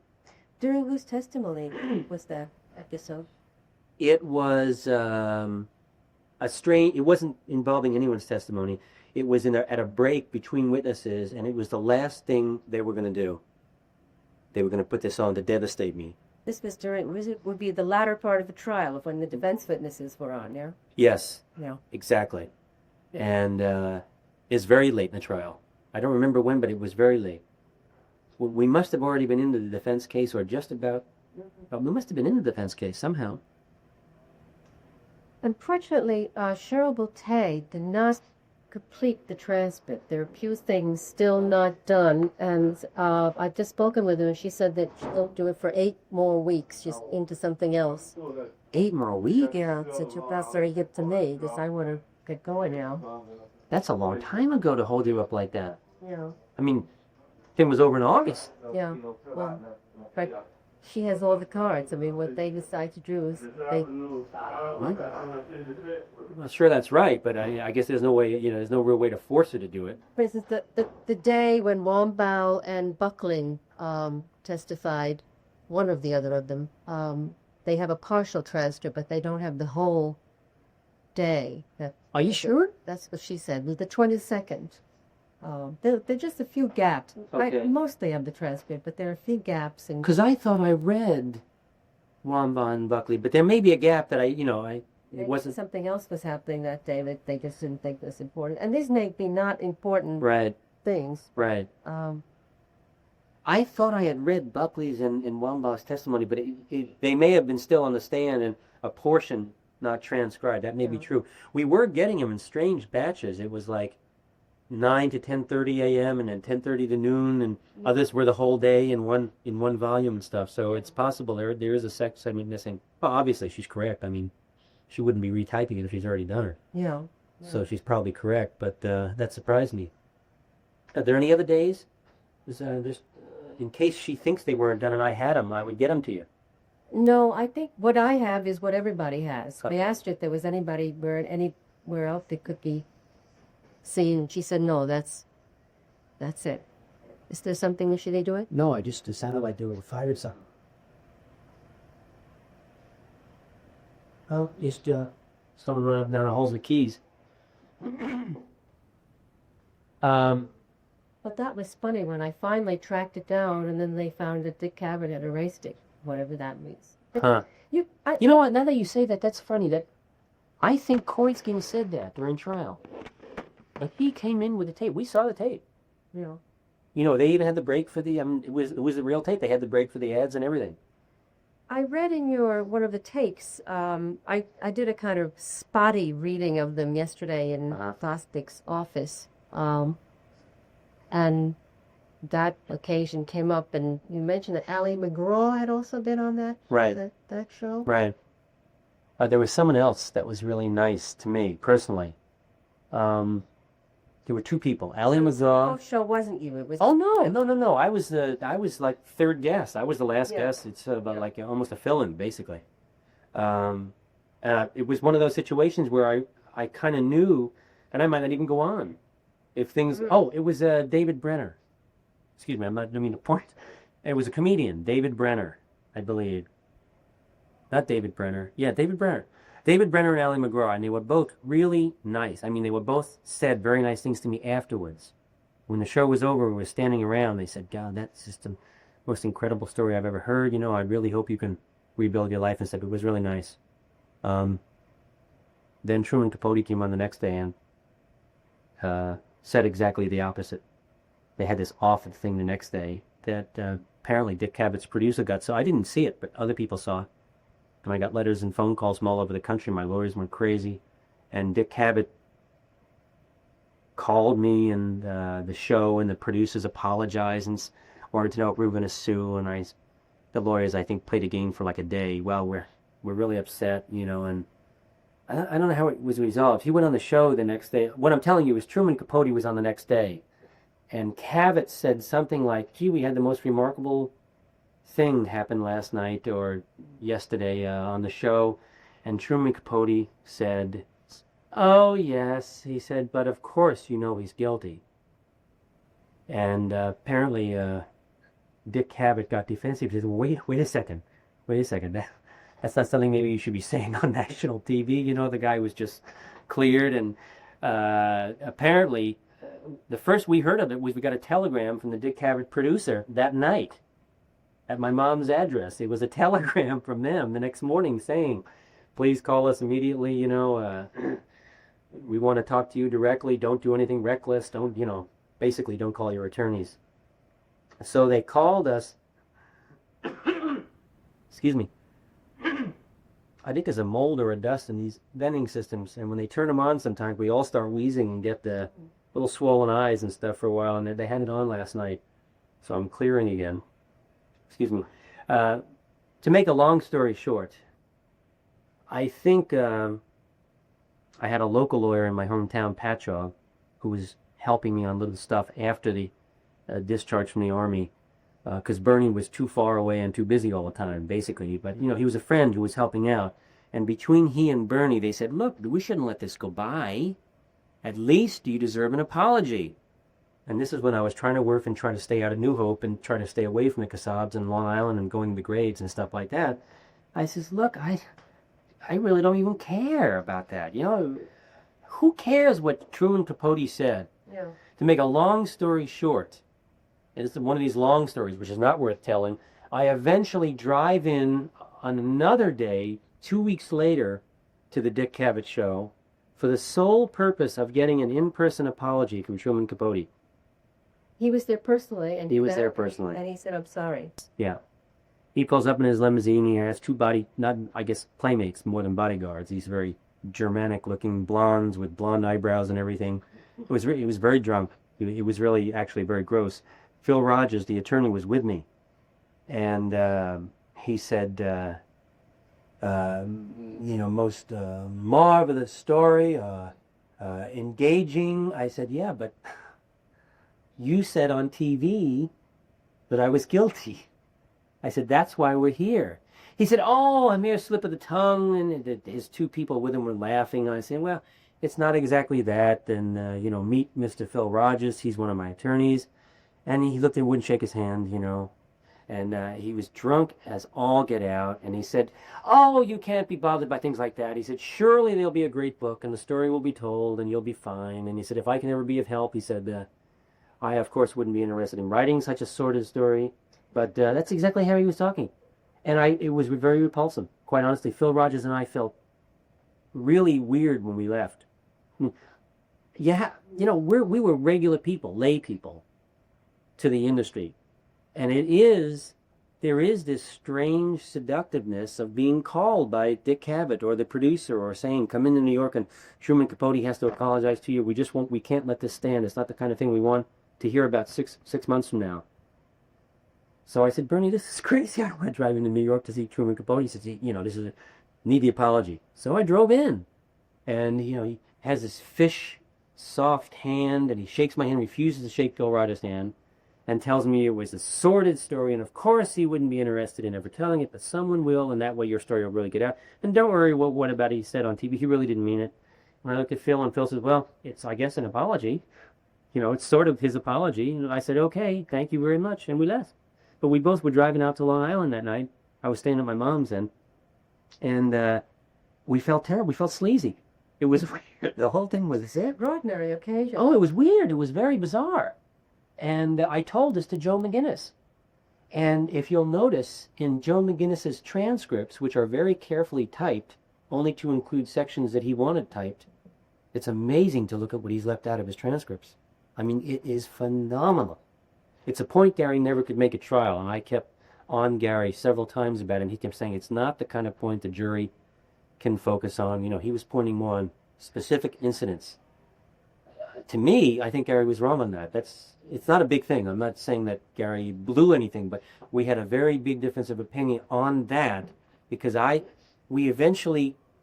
During whose testimony was that episode? It was it wasn't involving anyone's testimony. It was at a break between witnesses, and it was the last thing they were going to do. They were going to put this on to devastate me. This was would be the latter part of the trial of when the defense witnesses were on, yeah? Yes. Yeah. Exactly. And it's very late in the trial. I don't remember when, but it was very late. We must have already been into the defense case, or just about. We must have been in the defense case somehow. Unfortunately, Cheryl Boutte did not complete the transcript. There are a few things still not done, and I've just spoken with her, and she said that she'll do it for 8 more weeks. She's into something else. 8 more weeks? Yeah, so she'll pass her get to me, because I want to get going now. That's a long time ago to hold you up like that. Yeah. I mean, thing was over in August. Yeah. Well, but she has all the cards. I mean, what they decide to do is I'm not sure that's right, but I guess there's no way, there's no real way to force her to do it. For instance, the day when Wambaugh and Buckling testified, one or the other of them, they have a partial transcript, but they don't have the whole day. Are you sure? That's what she said. The 22nd. There are just a few gaps. Okay. I mostly have the transcript, but there are a few gaps. Because I thought I read Wambaugh and Buckley, but there may be a gap that it wasn't. Something else was happening that day that they just didn't think was important. And these may be not important things. Right. I thought I had read Buckley's and Wambaugh's testimony, but they may have been still on the stand and a portion not transcribed. That may be true. We were getting them in strange batches. It was like 9 to 10:30 a.m. and then 10:30 to noon, and others were the whole day in one volume and stuff. So it's possible there is a segment missing. Well, obviously she's correct. I mean, she wouldn't be retyping it if she's already done it. Yeah. So she's probably correct, but that surprised me. Are there any other days? There's, in case she thinks they weren't done and I had them, I would get them to you. No, I think what I have is what everybody has. I asked her if there was anywhere else that could be seen. She said, no, that's it. Is there something, should they do it? No, it sounded like they were fired something. Oh, just someone running up and down the halls with keys. But that was funny when I finally tracked it down, and then they found that Dick Cavett had erased it, whatever that means. Huh. You know what? Now that you say that, that's funny. That I think Koitskin said that during trial. Like he came in with the tape. We saw the tape. You You know, they even had the break for the. It was the real tape. They had the break for the ads and everything. I read in one of the takes, I did a kind of spotty reading of them yesterday in Thostik's office. And that occasion came up, and you mentioned that Ali McGraw had also been on that that show. Right. There was someone else that was really nice to me personally. There were two people. Ali McGraw. Oh, show wasn't you? It was. Oh no! I was like third guest. I was the last guest. It's about like almost a fill-in basically. It was one of those situations where I kind of knew, and I might not even go on. If things, it was David Brenner. Excuse me, I don't mean to point. It was a comedian, David Brenner, I believe. Not David Brenner. Yeah, David Brenner. David Brenner and Ali McGraw, and they were both really nice. I mean, they were both said very nice things to me afterwards. When the show was over, we were standing around, they said, God, that's just the most incredible story I've ever heard. You know, I really hope you can rebuild your life. And said, it was really nice. Then Truman Capote came on the next day and said exactly the opposite. They had this awful thing the next day that apparently Dick Cavett's producer got. So I didn't see it, but other people saw it. And I got letters and phone calls from all over the country. My lawyers went crazy. And Dick Cavett called me and the show, and the producers apologized and wanted to know if we were going to sue. And the lawyers, I think, played a game for like a day. Well, we're really upset, you know, and I don't know how it was resolved. He went on the show the next day. What I'm telling you is Truman Capote was on the next day. And Cavett said something like, gee, we had the most remarkable thing happen last night or yesterday on the show. And Truman Capote said, oh, yes. He said, but of course you know he's guilty. And apparently Dick Cavett got defensive. He said, wait a second. That's not something maybe you should be saying on national TV. You know, the guy was just cleared. And apparently the first we heard of it was we got a telegram from the Dick Cavett producer that night at my mom's address. It was a telegram from them the next morning saying, please call us immediately, you know, we want to talk to you directly. Don't do anything reckless. Don't, you know, basically don't call your attorneys. So they called us. Excuse me. I think there's a mold or a dust in these vending systems, and when they turn them on sometimes we all start wheezing and get the little swollen eyes and stuff for a while, and they had it on last night. So I'm clearing again. Excuse me. To make a long story short, I think I had a local lawyer in my hometown, Patchogue, who was helping me on little stuff after the discharge from the Army, because Bernie was too far away and too busy all the time, basically. But, you know, he was a friend who was helping out. And between he and Bernie, they said, look, we shouldn't let this go by. At least you deserve an apology. And this is when I was trying to work and try to stay out of New Hope and try to stay away from the Casabs and Long Island and going to the grades and stuff like that. I says, look, I really don't even care about that. You know, who cares what Truman Capote said? Yeah. To make a long story short, and it's one of these long stories, which is not worth telling, I eventually drive in on another day, 2 weeks later, to the Dick Cavett Show for the sole purpose of getting an in-person apology from Truman Capote. He was there personally, and He was there personally. and he said, "I'm sorry." Yeah. He pulls up in his limousine. He has two playmates more than bodyguards. These very Germanic-looking blondes with blonde eyebrows and everything. He was very drunk. It was really actually very gross. Phil Rogers, the attorney, was with me, and he said, you know, most marvelous story, engaging. I said, yeah, but you said on TV that I was guilty. I said, that's why we're here. He said, oh, a mere slip of the tongue, and his two people with him were laughing. I said, well, it's not exactly that. And, meet Mr. Phil Rogers. He's one of my attorneys. And he looked and wouldn't shake his hand, And he was drunk as all get out. And he said, oh, you can't be bothered by things like that. He said, surely there'll be a great book, and the story will be told, and you'll be fine. And he said, if I can ever be of help, he said, I, of course, wouldn't be interested in writing such a sordid story. But that's exactly how he was talking. And it was very repulsive. Quite honestly, Phil Rogers and I felt really weird when we left. Yeah, we were regular people, lay people to the industry. And there is this strange seductiveness of being called by Dick Cavett or the producer or saying, come into New York and Truman Capote has to apologize to you. We can't let this stand. It's not the kind of thing we want to hear about six months from now. So I said, Bernie, this is crazy. I don't want to drive into New York to see Truman Capote. He said, need the apology. So I drove in. And, he has this fish soft hand, and he shakes my hand, refuses to shake Phil Rogers' hand, and tells me it was a sordid story, and of course he wouldn't be interested in ever telling it, but someone will, and that way your story will really get out. And don't worry what about it he said on TV. He really didn't mean it. And I looked at Phil, and Phil says, well, it's, I guess, an apology. It's sort of his apology. And I said, okay, thank you very much, and we left. But we both were driving out to Long Island that night. I was staying at my mom's then. And we felt terrible. We felt sleazy. It was weird. The whole thing was Extraordinary occasion. Oh, it was weird. It was very bizarre. And I told this to Joe McGinnis. And if you'll notice, in Joe McGinnis's transcripts, which are very carefully typed, only to include sections that he wanted typed, it's amazing to look at what he's left out of his transcripts. I mean, it is phenomenal. It's a point Gary never could make a trial, and I kept on Gary several times about it, and he kept saying it's not the kind of point the jury can focus on. He was pointing more on specific incidents. To me, I think Gary was wrong on that. It's not a big thing. I'm not saying that Gary blew anything, but we had a very big difference of opinion on that because I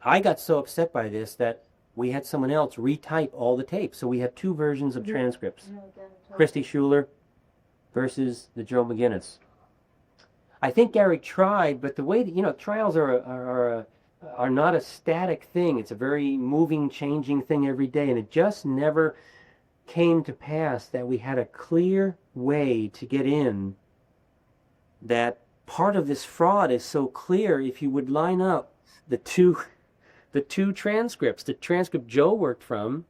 got so upset by this that we had someone else retype all the tapes. So we have two versions of transcripts. Christy Schuler versus the Joe McGinnis. I think Gary tried, but the way that, trials are not a static thing. It's a very moving, changing thing every day, and it just never came to pass that we had a clear way to get in that part of this fraud is so clear if you would line up the two transcripts, the transcript Joe worked from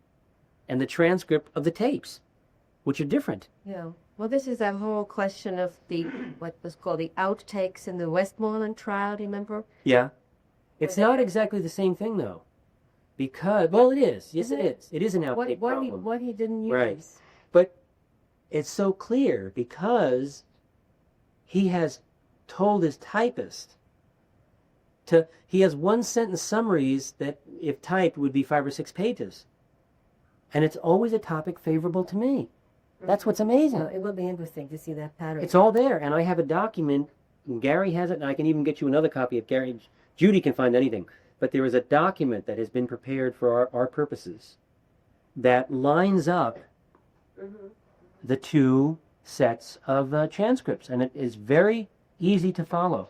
and the transcript of the tapes, which are different. Yeah. Well, this is that whole question of what was called the outtakes in the Westmoreland trial, do you remember? Yeah. It's not exactly the same thing, though. Because, well, it is. Yes, it is. It is an outtake problem. What he didn't use. Right. But it's so clear because he has told his typist he has one-sentence summaries that, if typed, would be 5 or 6 pages. And it's always a topic favorable to me. That's what's amazing. Well, it will be interesting to see that pattern. It's all there, and I have a document. Gary has it, and I can even get you another copy of Gary. Judy can find anything. But there is a document that has been prepared for our purposes that lines up the two sets of transcripts, and it is very easy to follow.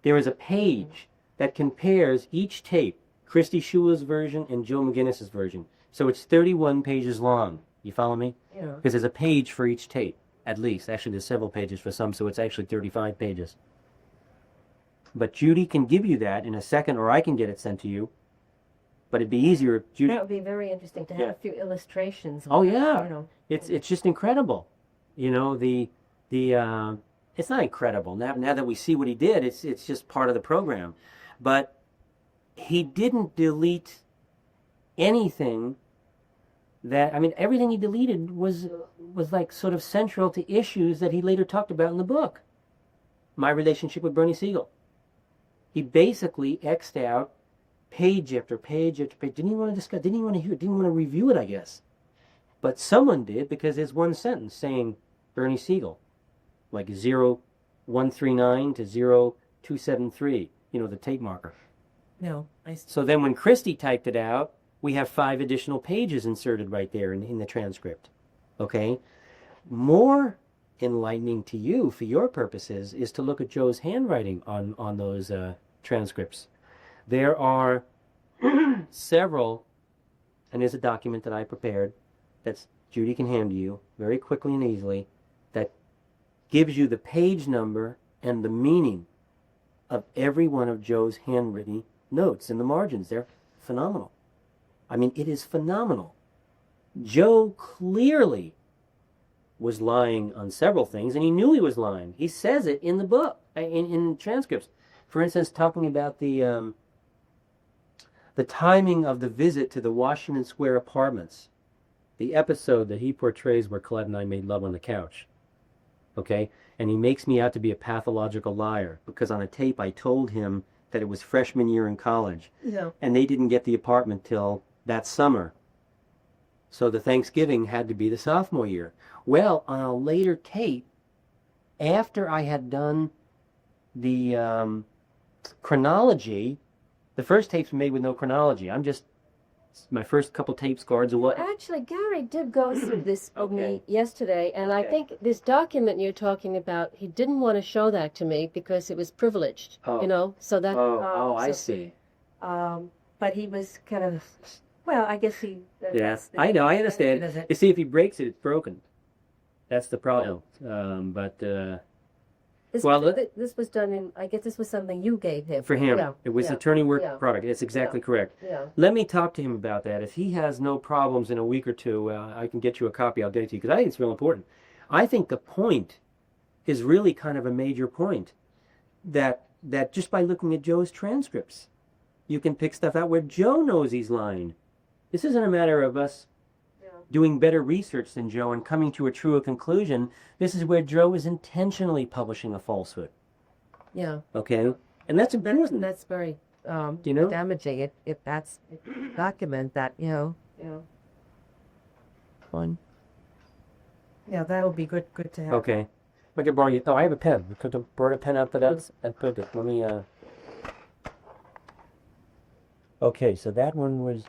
There is a page that compares each tape, Christy Schuler's version and Joe McGinnis's version. So it's 31 pages long. You follow me? Yeah. Because there's a page for each tape, at least. Actually, there's several pages for some, so it's actually 35 pages. But Judy can give you that in a second, or I can get it sent to you. But it'd be easier if Judy... That would be very interesting to have a few illustrations. Oh, yeah. It's just incredible. It's not incredible. Now that we see what he did, it's just part of the program. But he didn't delete anything everything he deleted was like sort of central to issues that he later talked about in the book. My relationship with Bernie Siegel. He basically X'd out page after page after page. Didn't even want to discuss, didn't even want to hear it, didn't want to review it, I guess. But someone did because there's one sentence saying Bernie Siegel, like 0139 to 0273, the tape marker. No, I see. So then when Christy typed it out, we have 5 additional pages inserted right there in the transcript. Okay? more enlightening to you, for your purposes, is to look at Joe's handwriting on those transcripts. There are several, and there's a document that I prepared that Judy can hand to you very quickly and easily, that gives you the page number and the meaning of every one of Joe's handwritten notes in the margins. They're phenomenal. I mean, it is phenomenal. Joe clearly was lying on several things, and he knew he was lying. He says it in the book, in transcripts. For instance, talking about the timing of the visit to the Washington Square apartments, the episode that he portrays where Colette and I made love on the couch. Okay? And he makes me out to be a pathological liar because on a tape I told him that it was freshman year in college. Yeah. And they didn't get the apartment till that summer. So the Thanksgiving had to be the sophomore year. Well, on a later tape, after I had done the chronology, the first tape's made with no chronology. My first couple tapes guards away. Actually, Gary did go through this with Okay. me yesterday, and I think this document you're talking about, he didn't want to show that to me because it was privileged, Oh. you know, so that... I so- see. But he was kind of, well, I guess he... Yes, I know, I understand. You see, if he breaks it, it's broken. That's the problem. This, Well, this was done in, I guess this was something you gave him. For him, Yeah, it was yeah, attorney work yeah. product. It's exactly correct. Yeah. Let me talk to him about that. If he has no problems in a week or two, I can get you a copy. I'll get it to you because I think it's real important. I think the point is really kind of a major point that just by looking at Joe's transcripts, you can pick stuff out where Joe knows he's lying. This isn't a matter of us doing better research than Joe and coming to a truer conclusion. This is where Joe is intentionally publishing a falsehood. Yeah. Okay? And that's important. That's very You know? damaging if that's document that, you know. yeah. One. Yeah, that would be good to have. Okay. I could borrow you. Oh, I have a pen. Could have brought a pen out for that and put it. Let me. Okay, so that one was